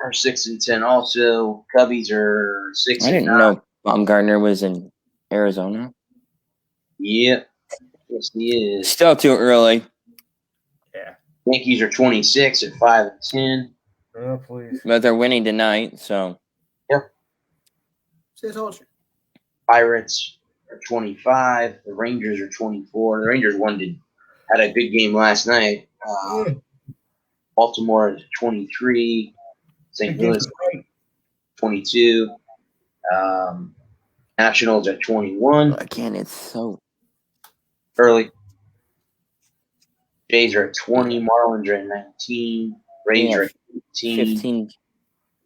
are 6 and 10 also. Cubbies are 6 I and didn't 9. know Baumgartner was in Arizona. Yep. Yes, he is. Still too early. Yeah. Yankees are 26 at 5 and 10. Oh, please. But they're winning tonight, so. See, I told you. Pirates are 25. The Rangers are 24. The Rangers had a good game last night. Baltimore is 23. St. Louis 22. Nationals at 21. Again, it's so. Early. Jays are at 20. Marlins are at 19. Rays are at 15. 15.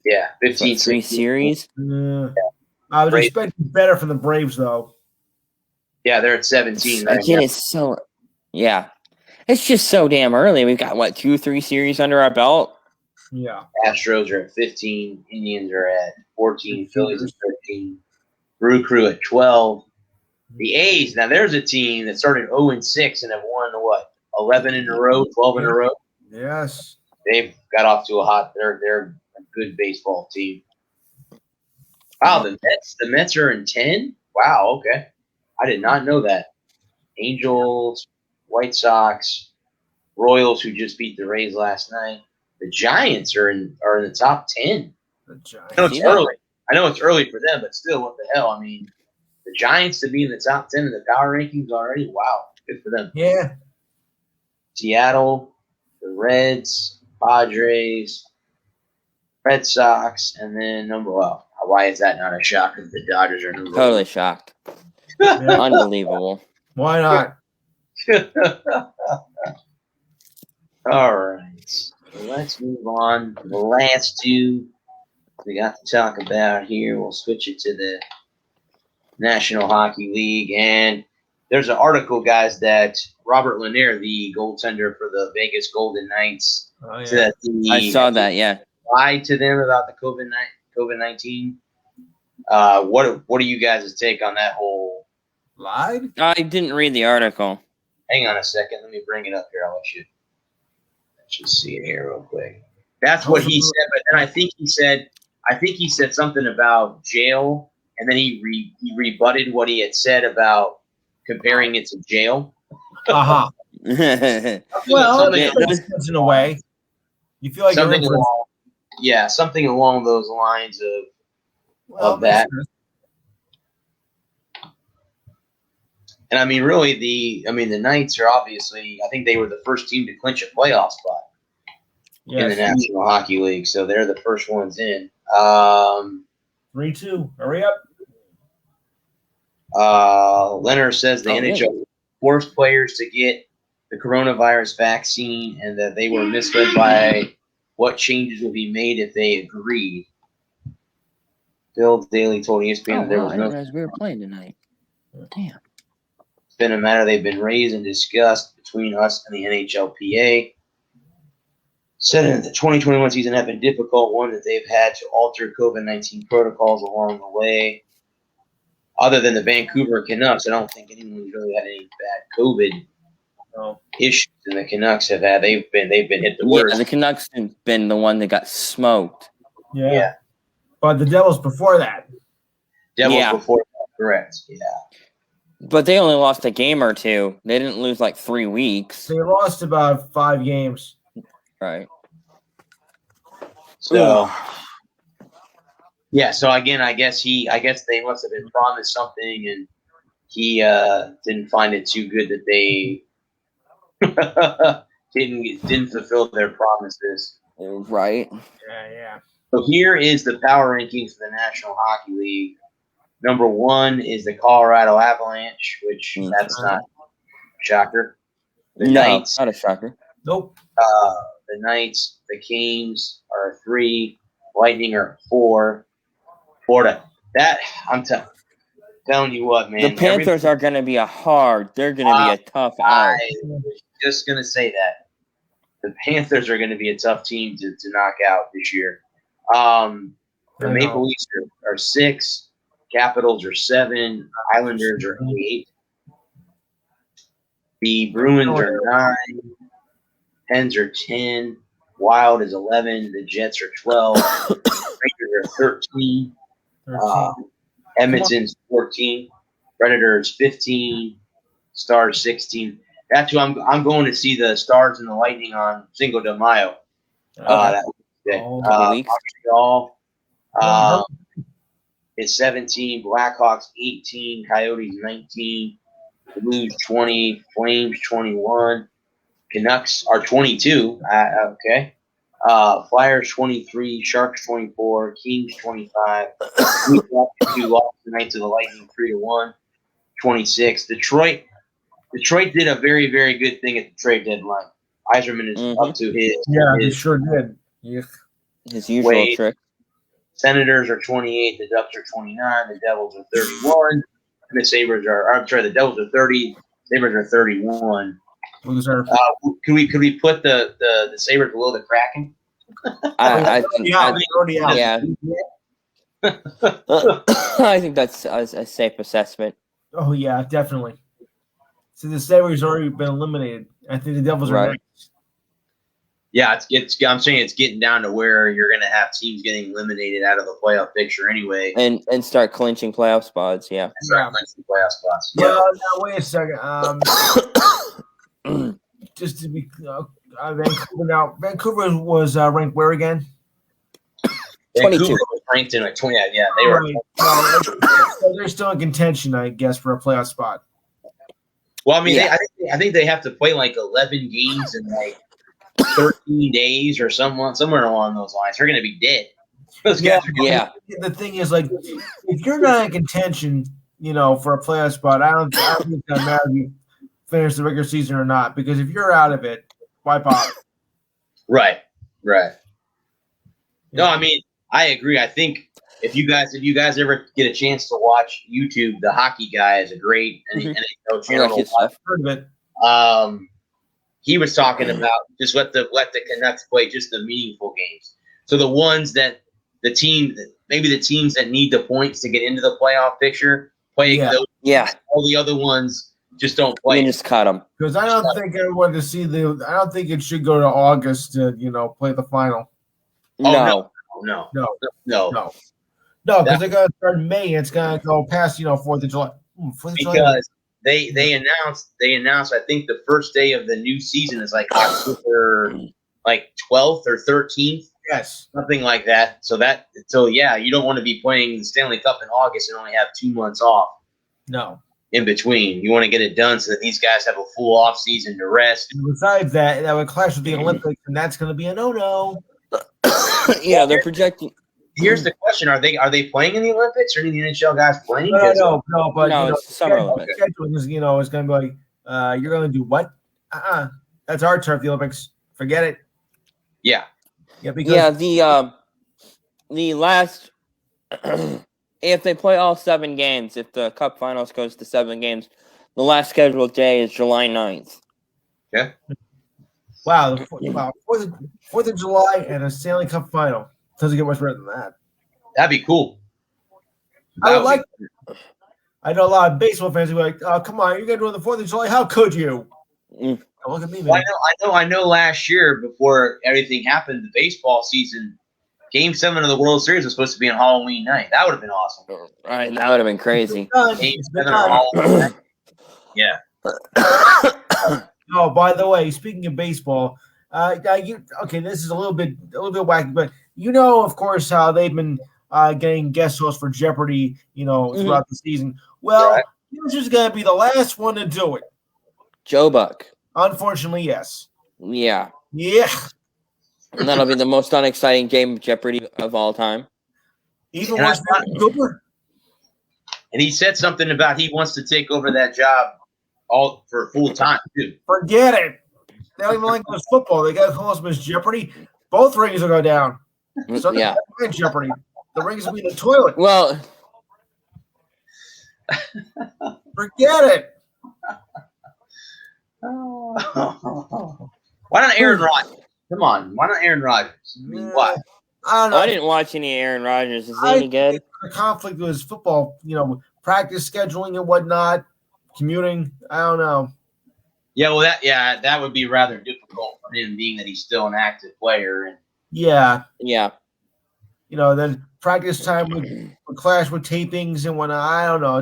Yeah, 15. 3 series. I was expecting better from the Braves, though. Yeah, they're at 17. Right Again, now. it's so. Yeah. It's just so damn early. We've got, 2-3 series under our belt? Yeah. Astros are at 15. Indians are at 14. Phillies at 13. Brew Crew at 12. The A's, now there's a team that started 0-6 and have won, 11 in a row, 12 in a row? Yes. They've got off to they're a good baseball team. Wow, the Mets are in 10? Wow, okay. I did not know that. Angels, White Sox, Royals, who just beat the Rays last night. The Giants are in the top 10. The Giants. I know it's early. I know it's early for them, but still, what the hell? I mean, the Giants to be in the top 10 in the power rankings already? Wow, good for them. Yeah. Seattle, the Reds, Padres, Red Sox, and then why is that not a shock that the Dodgers are number one? Totally shocked. Unbelievable. Why not? All right. So let's move on to the last two we got to talk about here. We'll switch it to the National Hockey League. And there's an article, guys, that Robert Lanier, the goaltender for the Vegas Golden Knights, said that I saw that, yeah. Lied to them about the COVID-19. What do you guys' take on that whole? Lied? I didn't read the article. Hang on a second. Let me bring it up here. Let's just see it here real quick. That's what he said, but then I think he said something about jail, and then he rebutted what he had said about comparing it to jail. Uh-huh. Well, in a way. You feel like something along those lines of that. And I mean, really, the Knights are obviously, I think they were the first team to clinch a playoff spot in the National Hockey League, so they're the first ones in. 3-2. Hurry up. Leonard says the NHL forced players to get the coronavirus vaccine and that they were misled by what changes would be made if they agreed. Bill Daly told ESPN there was I no. didn't realize we were playing tonight. Damn. It's been a matter they've been raised and discussed between us and the NHLPA. Said that the 2021 season had been difficult, one that they've had to alter COVID-19 protocols along the way. Other than the Vancouver Canucks, I don't think anyone's really had any bad COVID issues. And the Canucks have had they've been hit the worst. Yeah, the Canucks have been the one that got smoked. Yeah. But the Devils before that. Devils before that, correct. Yeah. But they only lost a game or two. They didn't lose like 3 weeks. They lost about 5 games. Right. So so again, I guess they must have been promised something and he didn't find it too good that they didn't fulfill their promises. Right. Yeah. So here is the power rankings for the National Hockey League. Number 1 is the Colorado Avalanche, which that's not a shocker. The Knights, not a shocker. Nope. The Knights, the Canes are 3, Lightning are 4. Florida. That I'm telling you what, man. The Panthers are going to be they're going to be a tough out. I was just going to say that. The Panthers are going to be a tough team to knock out this year. The Maple Leafs are 6, Capitals are 7, Islanders are 8. The Bruins are 9, Pens are 10, Wild is 11, the Jets are 12, Rangers are 13. Edmonton's 14, Predators 15, Stars 16. That's who I'm going to see the Stars and the Lightning on Cinco de Mayo. That Montreal is 17, Blackhawks 18, Coyotes 19, Blues 20, Flames 21, Canucks are 22. Okay. Flyers 23, Sharks 24, Kings 25. We lost tonight to the Lightning 3-1, 26. Detroit did a very, very good thing at the trade deadline. Yzerman is up to his. Yeah, he sure did. Yeah. His usual trick. Senators are 28, the Ducks are 29, the Devils are 31, and the Devils are 30, Sabres are 31. Could we put the Sabres below the Kraken? I think that's a safe assessment. Oh yeah, definitely. So the Sabres already been eliminated. I think the Devils are next. Yeah, I'm saying it's getting down to where you're going to have teams getting eliminated out of the playoff picture anyway, and start clinching playoff spots. Yeah, clinching playoff spots. Well, now wait a second. Just to be Vancouver. Now, Vancouver was ranked where again? 22. Was ranked in like 20. Yeah, they were. So they're still in contention, I guess, for a playoff spot. Well, I mean, I think they have to play like 11 games in like 13 days or somewhere along those lines. They're going to be dead. Those guys are The thing is, like, if you're not in contention, for a playoff spot, I don't think it's gonna matter if you finish the regular season or not, because if you're out of it, why bother? Right. No, I mean, I agree. I think if you guys ever get a chance to watch YouTube, the Hockey Guy is a great NHL channel. Heard of it. He was talking about just let the Canucks play just the meaningful games. So the ones that the teams that need the points to get into the playoff picture play those. Yeah. All the other ones just don't play. You just cut them. Because I don't think everyone to see I don't think it should go to August to play the final. No. Because they're gonna start in May and it's gonna go past 4th of July. Because they announced I think the first day of the new season is like October 12th or 13th. Yes. Something like that. So you don't want to be playing the Stanley Cup in August and only have 2 months off. No. In between. You want to get it done so that these guys have a full off season to rest. And besides that would clash with the Olympics, and that's gonna be a no-no. Yeah, they're projecting. Here's the question: Are they playing in the Olympics? Or any of the NHL guys playing? No, but it's Summer Olympics. Scheduling is going to be like You're going to do what? That's our turf, the Olympics. Forget it. Yeah. Yeah, because the last if they play all 7 games, if the Cup Finals goes to 7 games, the last scheduled day is July 9th. Yeah. Wow, 4th of July and a Stanley Cup final. Doesn't get much better than that. That'd be cool. I would like. I know a lot of baseball fans who are like, "Oh, come on, you're gonna do it on the 4th of July? How could you?" Mm. Oh, look at me, man. Well, I know. Last year, before everything happened, the baseball season, Game 7 of the World Series was supposed to be on Halloween night. That would have been awesome. Right, that would have been crazy. Game 7 on Halloween night. Yeah. Oh, by the way, speaking of baseball, this is a little bit wacky, but of course, how they've been getting guest hosts for Jeopardy, throughout the season. Well, this is going to be the last one to do it. Joe Buck. Unfortunately, yes. Yeah. Yeah. And that'll be the most unexciting game of Jeopardy of all time. Even worse than Cooper. And he said something about he wants to take over that job all for full time, too. Forget it. They don't even like this football. They got to call us Miss Jeopardy. Both rings will go down. So yeah. Jeopardy. The rings will be in the toilet. Well, forget it. Why not Aaron Rodgers? Come on. Why not Aaron Rodgers? I mean, what? I don't know. I didn't watch any Aaron Rodgers. Is he any good? The conflict with his football, practice scheduling and whatnot, commuting. I don't know. Yeah, well, that would be rather difficult for him, being that he's still an active player. And yeah. Then practice time would clash with tapings and whatnot. I don't know.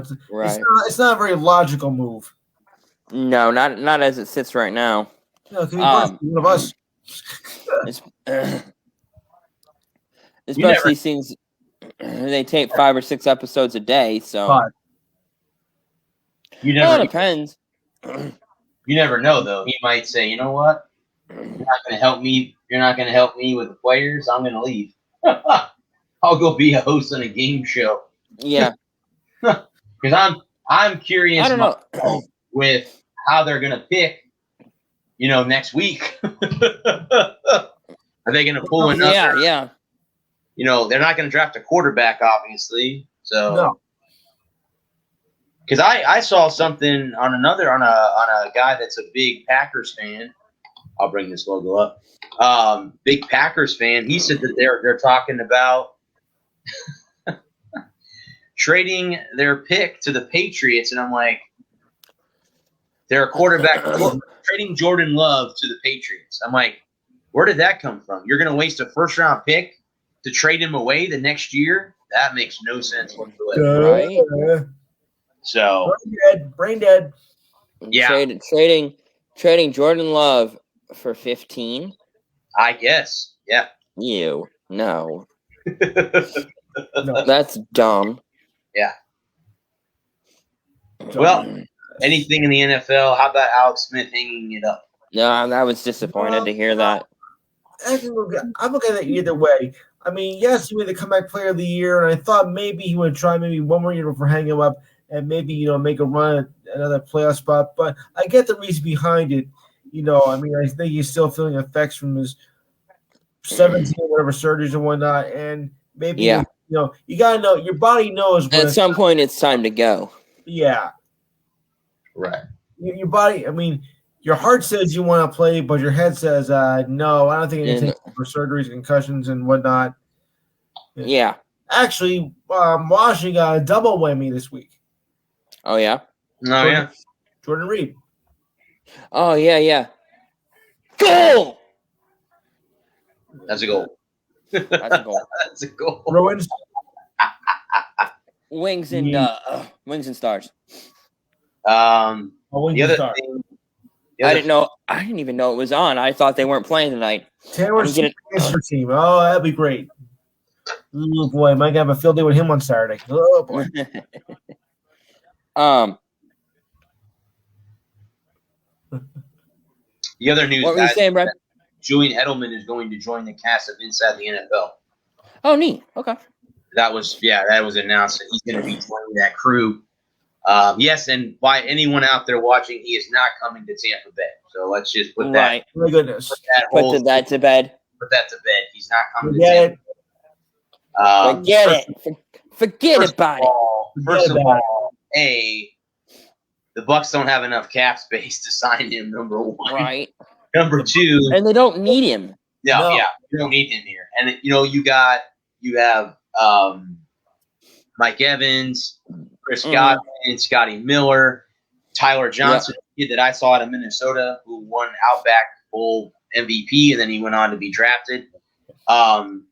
It's not a very logical move. No, not as it sits right now. No, it could be one of us. Especially since they tape 5 or 6 episodes a day, so it depends. You never know, though. He might say, "You know what? You're not going to help me. You're not going to help me with the players. I'm going to leave. I'll go be a host on a game show." Yeah, because I'm curious. I don't know with how they're going to pick. Next week. Are they going to pull another? Yeah. They're not going to draft a quarterback, obviously. So, no. Because I saw something on a guy that's a big Packers fan. I'll bring this logo up. Big Packers fan. He said that they're talking about trading their pick to the Patriots, and I'm like, they're a quarterback trading Jordan Love to the Patriots. I'm like, where did that come from? You're going to waste a first-round pick to trade him away the next year? That makes no sense whatsoever. Right? So brain dead. Yeah. Trading Jordan Love for 15? I guess. Yeah. No. No. That's dumb. Yeah. Well, anything in the NFL? How about Alex Smith hanging it up? No, I was disappointed to hear that. I'm looking at it either way. I mean, yes, he made the comeback player of the year, and I thought maybe he would try maybe one more year before hanging him up and maybe, make a run at another playoff spot. But I get the reason behind it. I think he's still feeling effects from his 17 whatever surgeries and whatnot. And maybe, you got to know, your body knows. At some point, it's time to go. Yeah. Right. Your body, your heart says you want to play, but your head says, no, I don't think I can take for surgeries, concussions, and whatnot. Yeah. Actually, Washington got a double whammy this week. Oh, yeah? Oh, yeah. Jordan Reed. Oh, yeah. Goal! That's a goal. That's a goal. Bruins. Wings and stars. The other thing. I didn't even know it was on. I thought they weren't playing tonight. Taylor's team. Oh, that'd be great. Oh boy, might have a field day with him on Saturday. Oh boy. The other news. What were you saying, Brad? Julian Edelman is going to join the cast of Inside the NFL. Oh, neat. Okay. That was announced that he's going to be joining that crew. Yes, and by anyone out there watching, he is not coming to Tampa Bay. So let's just put that. Right. My goodness. Put that to bed. Put that to bed. He's not coming Forget to Tampa. Forget it. Forget about it. First of all, the Bucks don't have enough cap space to sign him. Number one. Right. Number two, and they don't need him. Yeah, you don't need him here. And you have Mike Evans, Chris Godwin, Scotty Miller, Tyler Johnson, the kid that I saw out of Minnesota who won Outback Bowl MVP, and then he went on to be drafted. I'm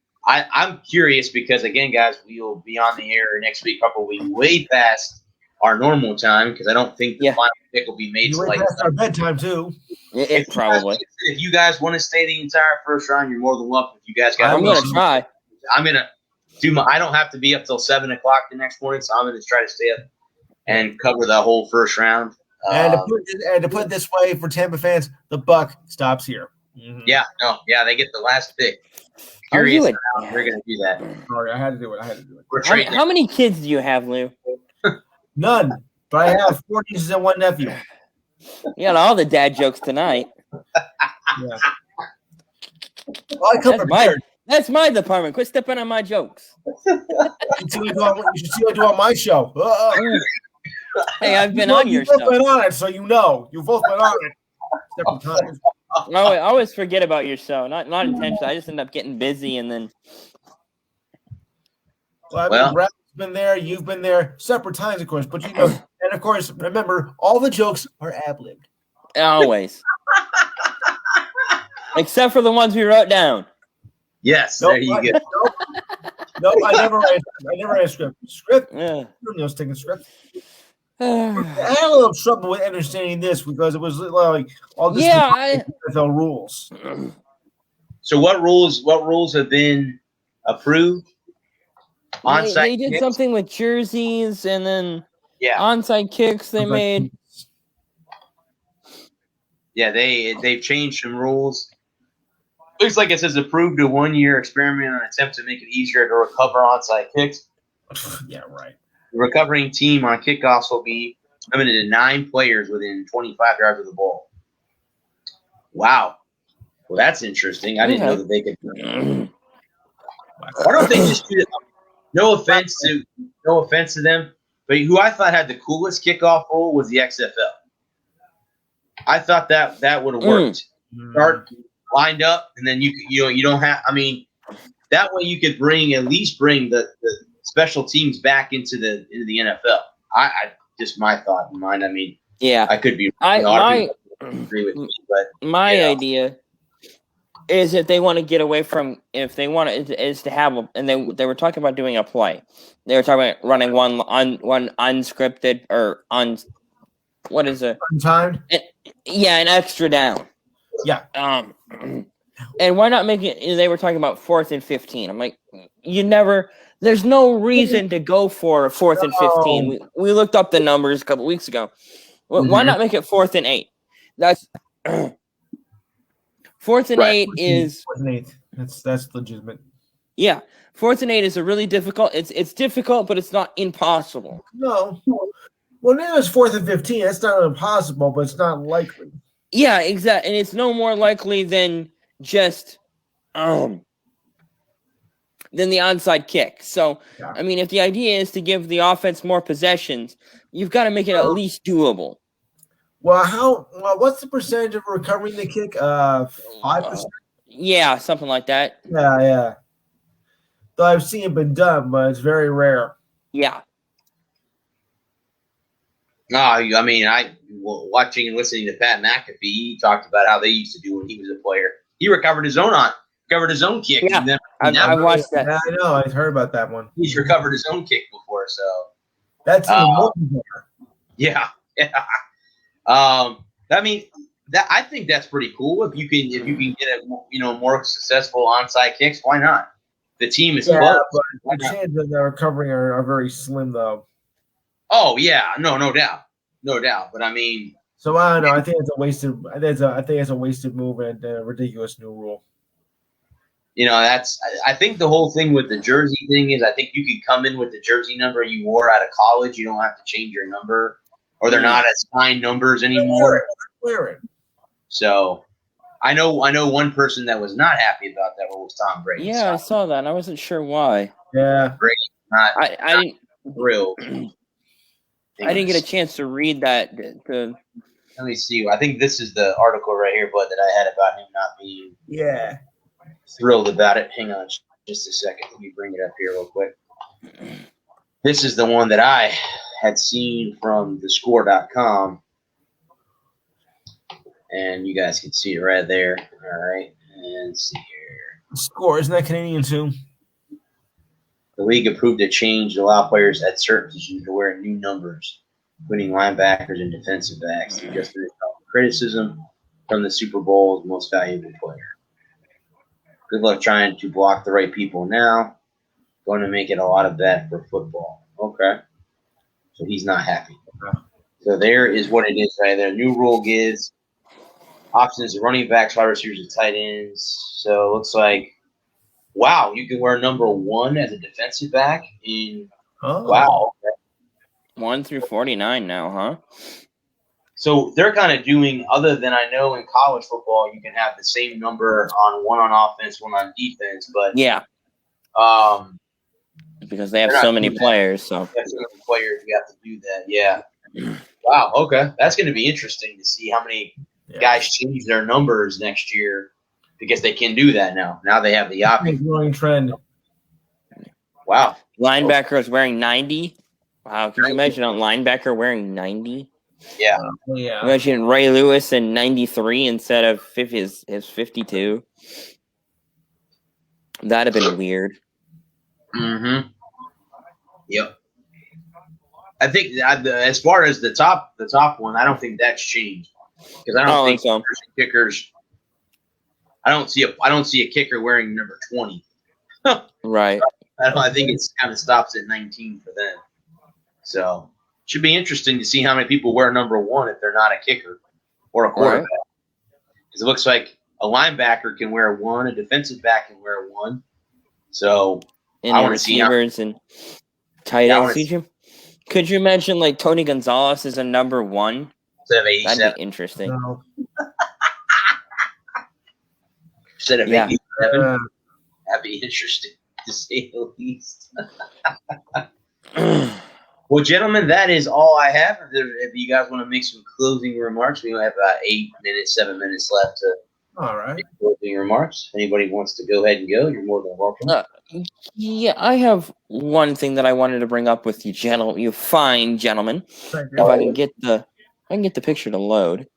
curious because, again, guys, we will be on the air next week, probably way past our normal time because I don't think the final pick will be made. Way past our bedtime too. Probably. If you guys want to stay the entire first round, you're more than welcome. If you guys got, I'm going to try. I'm going to do my. I don't have to be up till 7 o'clock the next morning, so I'm going to try to stay up and cover the whole first round. And to put it this way, for Tampa fans, the buck stops here. Mm-hmm. They get the last pick. Curious how they're going to do that. Sorry, I had to do it. How many kids do you have, Lou? None, but I have 4 nieces and 1 nephew. You got all the dad jokes tonight. Yeah. Well, I come prepared. That's my department. Quit stepping on my jokes. You should see what I do on my show. Hey, I've been on your show. You've both been on it, so you know. You've both been on it several times. I always forget about your show. Not intentionally. I just end up getting busy and then. Well, Brad's been there. You've been there separate times, of course. But you know, and of course, remember, all the jokes are ad-libbed. Always. Except for the ones we wrote down. Yes, there you go. No, I never had script. Yeah. No taking script. I had a little trouble with understanding this because it was like all this NFL rules. So what rules have been approved? They did kicks? Something with jerseys and then onside kicks they made. Yeah, they've changed some rules. Looks like it says approved a 1-year experiment on attempt to make it easier to recover onside kicks. Yeah, right. The recovering team on kickoffs will be limited to 9 players within 25 yards of the ball. Wow. Well, that's interesting. I didn't know that they could. Why don't they just do that? No offense to them, but who I thought had the coolest kickoff rule was the XFL. I thought that would have worked. Start lined up, and then you don't have. I mean, that way you could at least bring the special teams back into the NFL. I just my thought in mind. I mean, I could be. I agree with me, but my idea is if they want to get away from, if they want to, is to have, and they were talking about doing a play. They were talking about running one unscripted or what is it? Untimed? An extra down. Yeah. And why not make it? They were talking about 4th and 15. I'm like, there's no reason to go for 4th and 15. We looked up the numbers a couple weeks ago. Why not make it 4th and 8? That's 4th and 8 is 4th and 8. That's legitimate. Yeah, 4th and 8 is a really difficult. It's difficult, but it's not impossible. No. Well, now it's 4th and 15. It's not impossible, but it's not likely. Yeah, exactly, and it's no more likely than just than the onside kick. So, I mean, if the idea is to give the offense more possessions, you've got to make it at least doable. Well, what's the percentage of recovering the kick? 5%? Yeah, something like that. Yeah. Though I've seen it been done, but it's very rare. Yeah. No, I mean, watching and listening to Pat McAfee, he talked about how they used to do when he was a player. He recovered his own kick. Yeah, I watched that. Yeah, I know. I heard about that one. He's recovered his own kick before, so that's even more rare. Yeah. I mean, I think that's pretty cool. If you can get a more successful onside kicks, why not? The team is close. But the chances of their recovering are very slim, though. Oh yeah, no doubt. But I mean, so I don't know. I think it's a wasted. I think it's a wasted move and a ridiculous new rule. I think the whole thing with the jersey thing is I think you could come in with the jersey number you wore out of college. You don't have to change your number, or they're not assigned numbers anymore. Wear it. So I know one person that was not happy about that was Tom Brady. Yeah, I saw that. And I wasn't sure why. Yeah. Brady, not I didn't thrilled. I didn't get a chance to read that. Let me see. I think this is the article right here, bud, that I had about him not being thrilled about it. Hang on just a second. Let me bring it up here real quick. This is the one that I had seen from thescore.com. And you guys can see it right there. All right. And let's see here. Score, isn't that Canadian too? The league approved a change to allow players at certain positions to wear new numbers, including linebackers and defensive backs, to just criticism from the Super Bowl's most valuable player. Good luck trying to block the right people now. Going to make it a lot of bad for football. Okay. So he's not happy. So there is what it is right there. New rule gives options to running backs, wide receivers, and tight ends. So it looks like, wow, you can wear number 1 as a defensive back wow. 1 through 49 now, huh? So they're kind of doing, other than I know in college football, you can have the same number on one on offense, one on defense, but yeah, because they have so many players. So you have to do that. Yeah. Wow. Okay, that's going to be interesting to see how many guys change their numbers next year because they can do that now. Now they have the option. Growing trend. Wow. Linebacker is wearing 90. Wow, can you imagine a linebacker wearing 90? Yeah. Imagine Ray Lewis in 93 instead of his 52. That'd have been weird. Mm-hmm. Yep. I think as far as the top one, I don't think that's changed because I don't think so. Kickers. I don't see a kicker wearing number 20. Right. I think it kind of stops at 19 for them. So it should be interesting to see how many people wear number 1 if they're not a kicker or a quarterback. Because it looks like a linebacker can wear 1, a defensive back can wear 1. So I want to see receivers and tight ends. Could you imagine like Tony Gonzalez is a number 1? That'd be interesting. No. Instead of 87, that'd be interesting to say the least. Well, gentlemen, that is all I have. If you guys want to make some closing remarks, we have about 7 minutes left to make closing remarks. Anybody wants to go ahead and go, you're more than welcome. Yeah, I have one thing that I wanted to bring up with you, you fine gentlemen. If I can get the picture to load.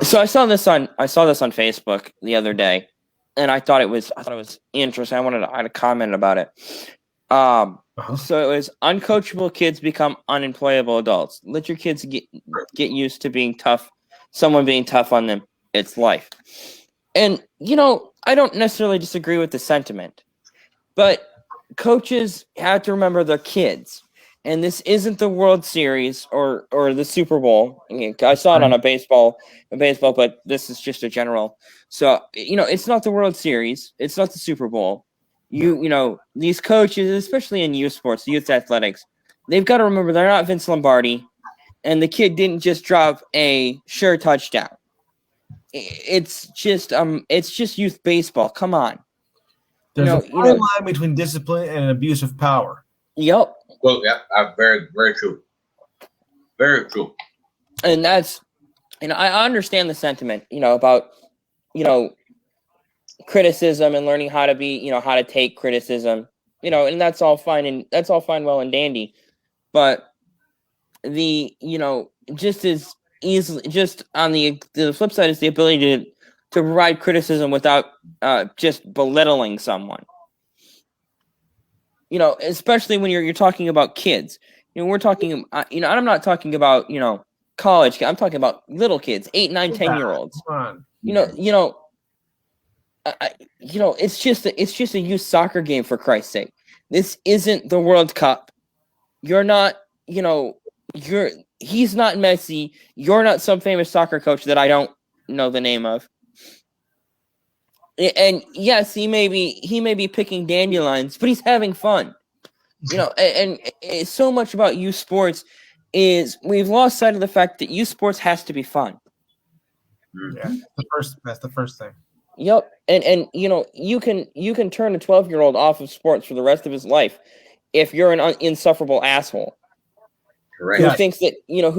So I saw this on Facebook the other day, and I thought it was interesting. I had to comment about it. So it was uncoachable kids become unemployable adults. Let your kids get used to being tough. Someone being tough on them. It's life. And I don't necessarily disagree with the sentiment, but coaches have to remember their kids. And this isn't the World Series or the Super Bowl. I saw it on a baseball, but this is just a general. So, it's not the World Series. It's not the Super Bowl. These coaches, especially in youth sports, youth athletics, they've got to remember they're not Vince Lombardi, and the kid didn't just drop a sure touchdown. It's just youth baseball. Come on. There's a fine line between discipline and abuse of power. Yep. Well, yeah, very, very true. Very true. And that's, I understand the sentiment, about, criticism and learning how to be, how to take criticism, and that's all fine well and dandy. But just as easily, just on the flip side is the ability to provide criticism without just belittling someone. Especially when you're talking about kids. We're talking, I'm not talking about, college. I'm talking about little kids, 8, 9, 10-year-olds. It's just a youth soccer game, for Christ's sake. This isn't the World Cup. You're not, he's not Messi. You're not some famous soccer coach that I don't know the name of. And yes, he may be picking dandelions, but he's having fun. And it's so much about youth sports is we've lost sight of the fact that youth sports has to be fun. Yeah, that's the first thing. Yep, and you can turn a 12-year-old off of sports for the rest of his life if you're an insufferable asshole. Correct. Who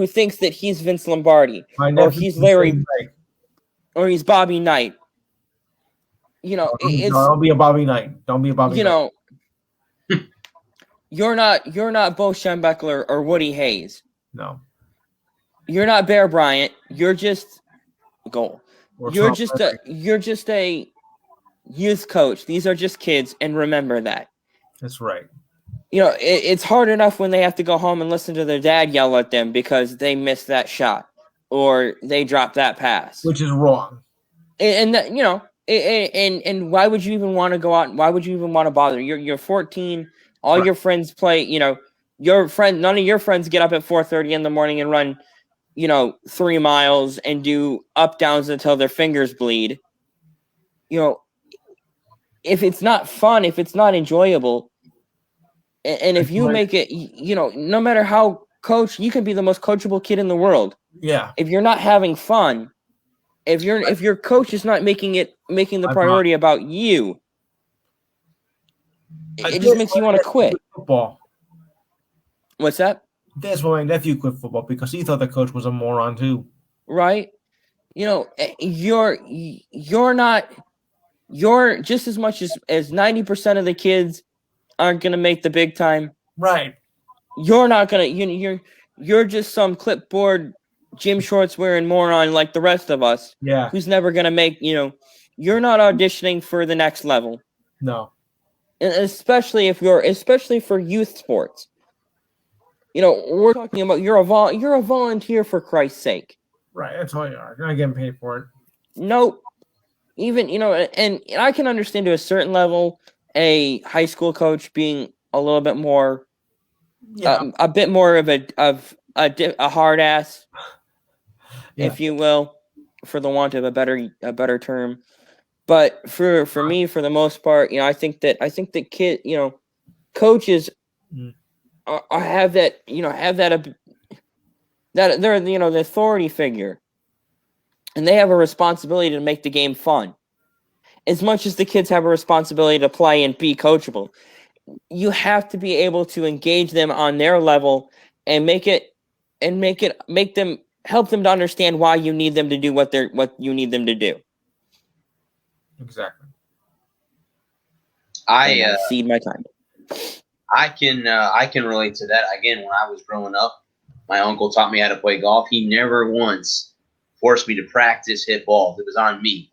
thinks that he's Vince Lombardi or he's Larry or he's Bobby Knight. Don't be a Bobby Knight. Don't be a Bobby Knight. You're not Bo Schembechler or Woody Hayes. No. You're not Bear Bryant. You're just goal. You're just a youth coach. These are just kids, and remember that. That's right. It's hard enough when they have to go home and listen to their dad yell at them because they missed that shot or they dropped that pass, which is wrong. And why would you even want to go out? Why would you even want to bother? You're 14. All your friends play. None of your friends get up at 4:30 in the morning and run 3 miles and do up downs until their fingers bleed. If it's not fun, if it's not enjoyable, and if you make it, no matter how you can be the most coachable kid in the world. Yeah. If you're not having fun, if your coach is not making the priority about you, it just makes you want to quit. Football. What's that? That's why my nephew quit football because he thought the coach was a moron too. Right? You're just as much as 90% of the kids aren't gonna make the big time. Right. You're not gonna you're just some clipboard gym shorts wearing moron like the rest of us. Yeah. Who's never gonna make, you're not auditioning for the next level. No. And especially for youth sports. We're talking about you're a volunteer for Christ's sake. Right, that's all you are. You're not getting paid for it. Nope. Even and I can understand to a certain level a high school coach being a little bit more, a bit more of a hard ass, if you will, for the want of a better term. But for me, for the most part, I think that coaches have that they're the authority figure, and they have a responsibility to make the game fun, as much as the kids have a responsibility to play and be coachable. You have to be able to engage them on their level and help them to understand why you need them to do what you need them to do. Exactly. I cede my time. I can relate to that. Again, when I was growing up, my uncle taught me how to play golf. He never once forced me to practice hit balls. It was on me.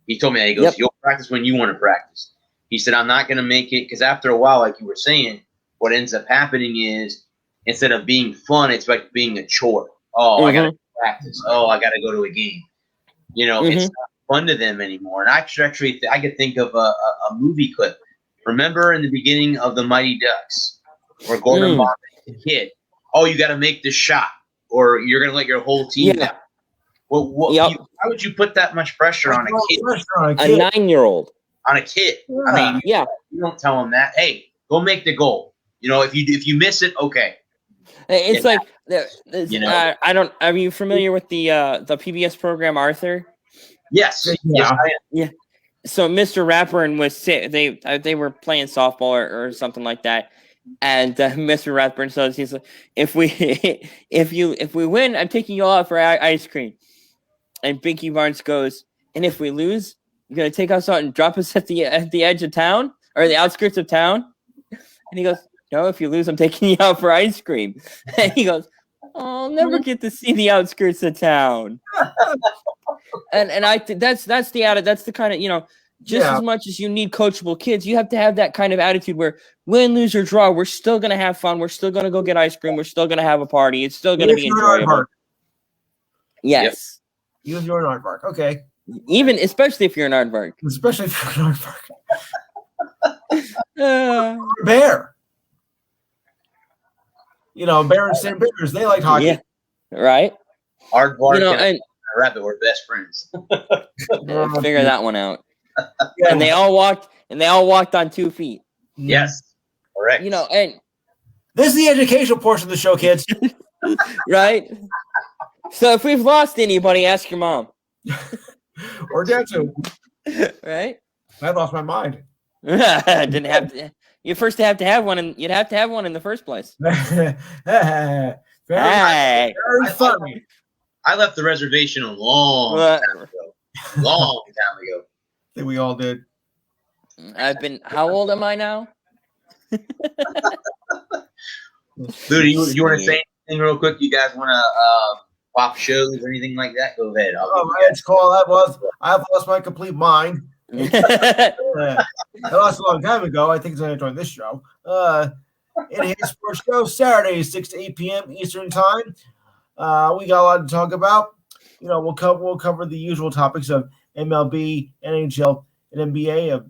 He told me that. He goes, "You'll practice when you want to practice." He said, "I'm not going to make it," because after a while, like you were saying, what ends up happening is instead of being fun, it's like being a chore. Oh, I got to practice. Oh, I got to go to a game. It's not fun to them anymore. And actually, I could think of a movie clip. Remember in the beginning of the Mighty Ducks, where Gordon Bombay hit, "Oh, you got to make this shot, or you're going to let your whole team down." Well, how would you put that much pressure on a kid? A 9-year-old. On a kid. Yeah. I mean, you don't tell him that. Hey, go make the goal. If you miss it, okay. It's like I don't. Are you familiar with the PBS program Arthur? Yes. Yeah. Yeah. So Mr. Ratburn was they were playing softball or something like that, and Mr. Ratburn says he's like, if we win, I'm taking you all out for ice cream, and Binky Barnes goes, and if we lose, you're gonna take us out and drop us at the edge of town or the outskirts of town, and he goes, "No, if you lose, I'm taking you out for ice cream," and he goes, "I'll never get to see the outskirts of town." And I think that's the kind of as much as you need coachable kids, you have to have that kind of attitude where win, lose, or draw, we're still gonna have fun. We're still gonna go get ice cream. We're still gonna have a party. It's still gonna be enjoyable. Yes. Use your aardvark. Okay. Especially if you're an aardvark. Especially if you're an aardvark. Bear. Bear and St. Bears, they like hockey. Yeah. Right. Aardvark and Rabbit were best friends. Figure that one out. And they all walked on 2 feet. Yes, correct. You know, and this is the educational portion of the show, kids. right? So if we've lost anybody, ask your mom. Or dad too. Right? I lost my mind. Didn't have to. You first have to have one, and you'd have to have one in the first place. Very Hey. funny. I left the reservation a long time ago. Long time ago. I think we all did. How old am I now? Dude, you want to say anything real quick? You guys want to pop shows or anything like that? Go ahead. I've lost my complete mind. I lost a long time ago. I think it's going to join this show. It is Sports Show, Saturdays, 6 to 8 p.m. Eastern Time. We got a lot to talk about. You know, we'll cover the usual topics of MLB, NHL, and NBA.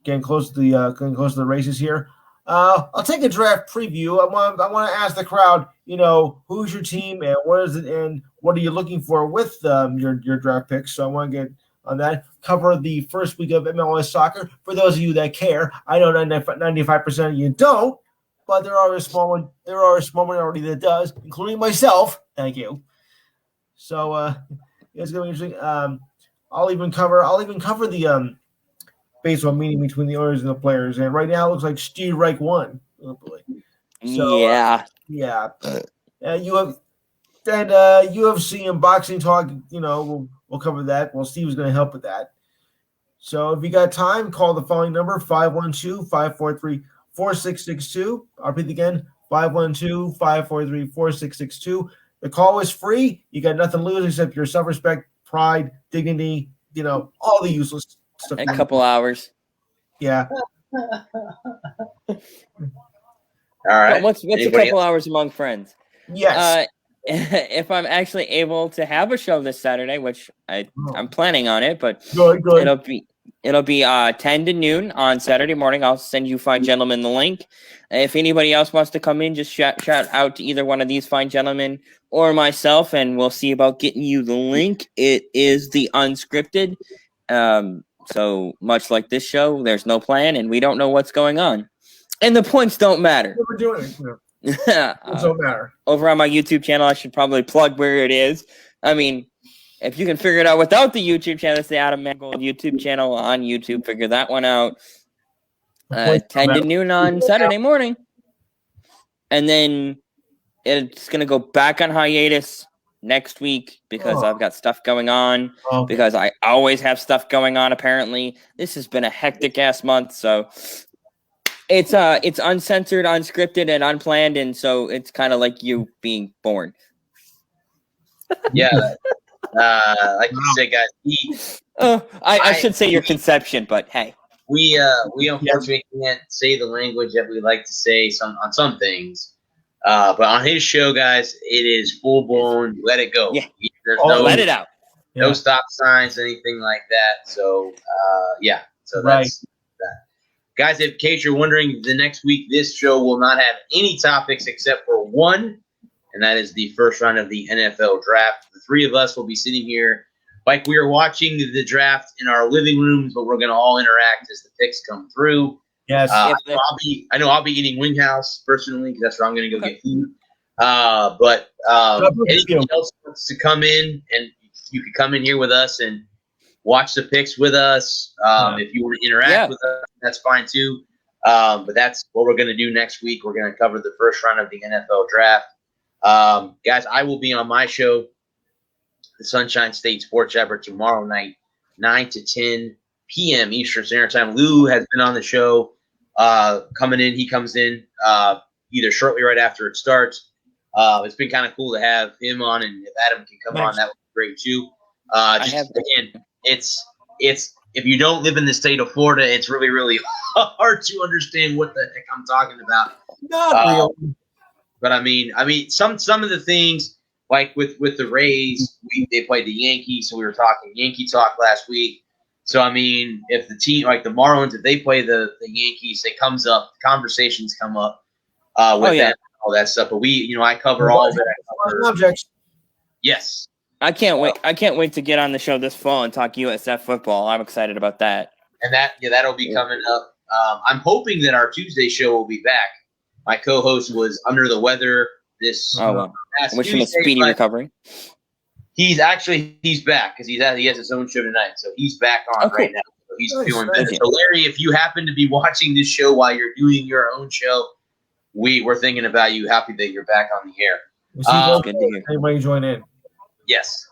Getting close to the races here. I'll take a draft preview. I want to ask the crowd, you know, who's your team and what is it and what are you looking for with your draft picks? So I want to get on that. Cover the first week of MLS soccer for those of you that care. I know 95% of you don't, but there are a small minority that does, including myself. Thank you. So it's gonna be interesting. I'll even cover the baseball meeting between the owners and the players, and right now it looks like Steve Reich won. So, yeah. UFC and boxing talk. You know, we'll cover that. Well, Steve is going to help with that. So if you got time, call the following number: 512-543-4662. I'll repeat again: 512-543-4662. The call is free. You got nothing to lose except your self-respect, pride, dignity. You know, all the useless stuff. A couple hours. Yeah. All right. What's a couple hours among friends? Yes. If I'm actually able to have a show this Saturday, which I'm planning on it, but Good. it'll be 10 to noon on Saturday morning. I'll send you fine gentlemen the link. If anybody else wants to come in, just shout out to either one of these fine gentlemen or myself, and we'll see about getting you the link. It is the Unscripted. So much like this show, there's no plan, and we don't know what's going on. And the points don't matter. We're doing it. It don't matter. Over on my YouTube channel, I should probably plug where it is. I mean, if you can figure it out without the YouTube channel, it's the Adam Mangold YouTube channel on YouTube. Figure that one out. 10 to noon on Saturday morning. And then it's going to go back on hiatus next week because I've got stuff going on. Because I always have stuff going on, apparently. This has been a hectic-ass month, so it's uncensored, unscripted, and unplanned, and so it's kind of like you being born. Yeah. Like you said, guys, I should say your conception, but hey. We unfortunately can't say the language that we like to say on some things. But on his show, guys, it is full blown. Let it go. Yeah. There's let it out. No stop signs, anything like that. So, yeah. So that's that. Guys, in case you're wondering, the next week this show will not have any topics except for one, and that is the first round of the NFL draft. The three of us will be sitting here like we are watching the draft in our living rooms, but we're going to all interact as the picks come through. Yes. I know I'll be eating Winghouse personally because that's where I'm going to go get food. But anyone else wants to come in, and you can come in here with us and watch the picks with us. If you want to interact with us, that's fine too. But that's what we're going to do next week. We're going to cover the first round of the NFL draft. Guys, I will be on my show, the Sunshine State Sports Jabber, tomorrow night, 9 to 10 p.m. Eastern Standard Time. Lou has been on the show coming in. He comes in either shortly right after it starts. It's been kind of cool to have him on, and if Adam can come on, that would be great too. Again, it's if you don't live in the state of Florida, it's really, really hard to understand what the heck I'm talking about. Not really. But I mean, some of the things, like with the Rays, they played the Yankees, so we were talking Yankee talk last week. So I mean, if the team like the Marlins, if they play the Yankees, it comes up, conversations come up with that, all that stuff. But I cover all of it. Yes. I can't wait to get on the show this fall and talk USF football. I'm excited about that. And that'll be coming up. I'm hoping that our Tuesday show will be back. My co-host was under the weather this past Wish him a speedy recovery. He's back because he has his own show tonight, so he's back on right now. So he's feeling better. So Larry, if you happen to be watching this show while you're doing your own show, we're thinking about you. Happy that you're back on the air. Good to hear. Anybody join in? Yes.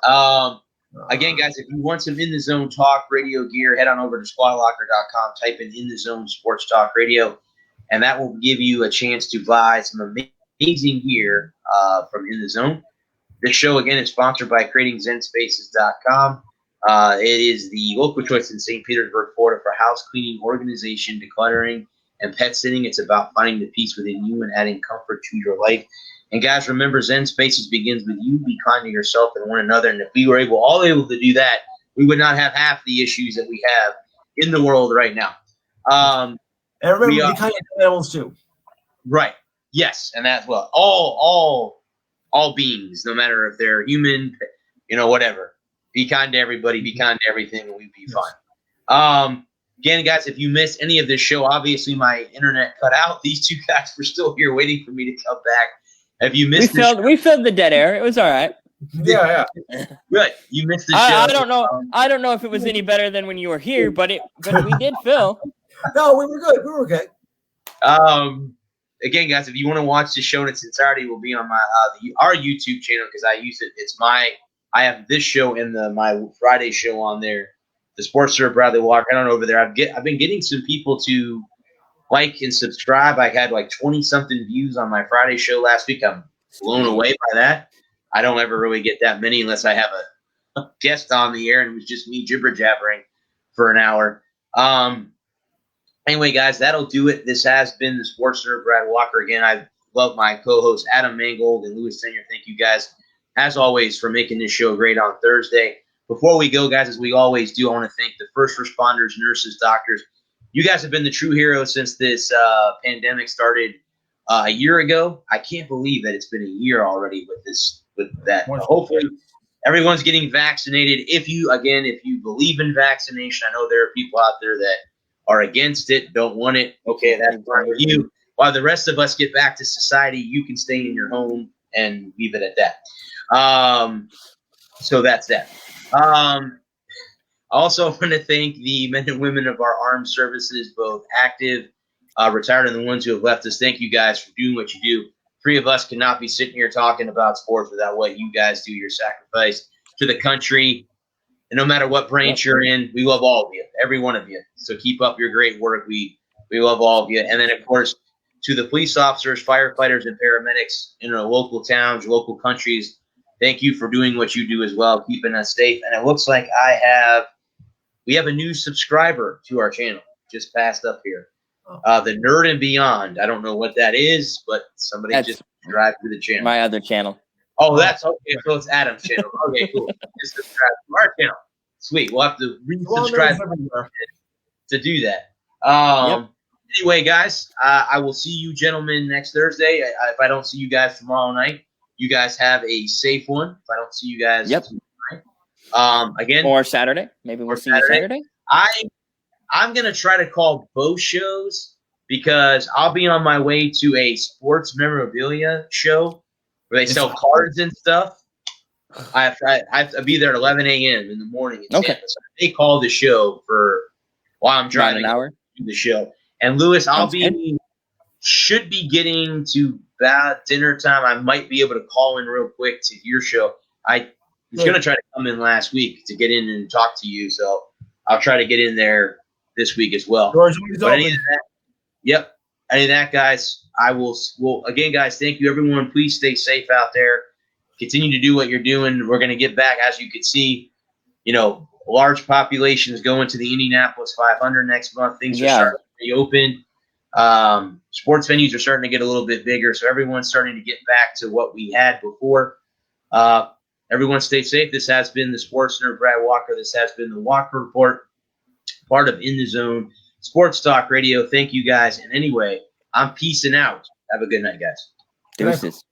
Again, guys, if you want some In the Zone talk radio gear, head on over to squadlocker.com, type in the Zone Sports Talk Radio, and that will give you a chance to buy some amazing gear from In the Zone. This show, again, is sponsored by creatingzenspaces.com. It is the local choice in St. Petersburg, Florida for house cleaning, organization, decluttering, and pet sitting. It's about finding the peace within you and adding comfort to your life. And guys, remember, Zen Spaces begins with you. Be kind to yourself and one another. And if we were all able to do that, we would not have half the issues that we have in the world right now. And remember, be kind to animals too. Right. Yes, and that's well, all beings, no matter if they're human, whatever. Be kind to everybody. Be kind to everything, and we'd be fine. Again, guys, if you missed any of this show, obviously my internet cut out. These two guys were still here waiting for me to come back. If you missed we filled the dead air. It was all right. Yeah. Good. You missed the show. I don't know. I don't know if it was any better than when you were here, but we did fill. No, we were good. We were okay. Again, guys, if you want to watch the show in its entirety, it will be on my our YouTube channel because I use it. I have this show and my Friday show on there. The Sports Sir Bradley Walker. I don't know over there. I've been getting some people to like and subscribe. I had like 20-something views on my Friday show last week. I'm blown away by that. I don't ever really get that many unless I have a guest on the air and it was just me jibber-jabbering for an hour. Anyway, guys, that'll do it. This has been the Sports Sir Brad Walker. Again, I love my co-hosts Adam Mangold and Louis Senior. Thank you guys, as always, for making this show great on Thursday. Before we go, guys, as we always do, I want to thank the first responders, nurses, doctors. You guys have been the true heroes since this pandemic started a year ago. I can't believe that it's been a year already with that. Hopefully, everyone's getting vaccinated. If you believe in vaccination, I know there are people out there that are against it, don't want it. Okay, that's fine with you. While the rest of us get back to society, you can stay in your home and leave it at that. So that's that. I also want to thank the men and women of our armed services, both active, retired, and the ones who have left us. Thank you guys for doing what you do. Three of us cannot be sitting here talking about sports without what you guys do, your sacrifice to the country. And no matter what branch you're in, we love all of you, every one of you. So keep up your great work. We love all of you. And then, of course, to the police officers, firefighters, and paramedics in our local towns, local countries, thank you for doing what you do as well, keeping us safe. And it looks like we have a new subscriber to our channel, just passed up here. The Nerd and Beyond. I don't know what that is, but somebody just subscribed to the channel. My other channel. Oh, that's okay. So it's Adam's channel. Okay, cool. Just subscribe to our channel. Sweet. We'll have to resubscribe to do that. Anyway, guys, I will see you gentlemen next Thursday. If I don't see you guys tomorrow night, you guys have a safe one. If I don't see you guys tomorrow night. Again. Or Saturday. Maybe we'll see you Saturday. I'm going to try to call both shows because I'll be on my way to a sports memorabilia show where they sell cards and stuff. I have to be there at 11 a.m. in the morning. Okay. So they call the show while I'm driving an hour to the show. And Louis, should be getting to about dinner time. I might be able to call in real quick to your show. I was going to try to come in last week to get in and talk to you, so I'll try to get in there this week as well. But any of that, guys, again, guys, thank you, everyone. Please stay safe out there. Continue to do what you're doing. We're going to get back, as you can see, large populations going to the Indianapolis 500 next month. Things are starting to reopen. Sports venues are starting to get a little bit bigger, so everyone's starting to get back to what we had before. Everyone stay safe. This has been the Sports Nerd Brad Walker. This has been the Walker Report, part of In the Zone Sports Talk Radio. Thank you guys. And anyway, I'm peacing out. Have a good night, guys. Deuces.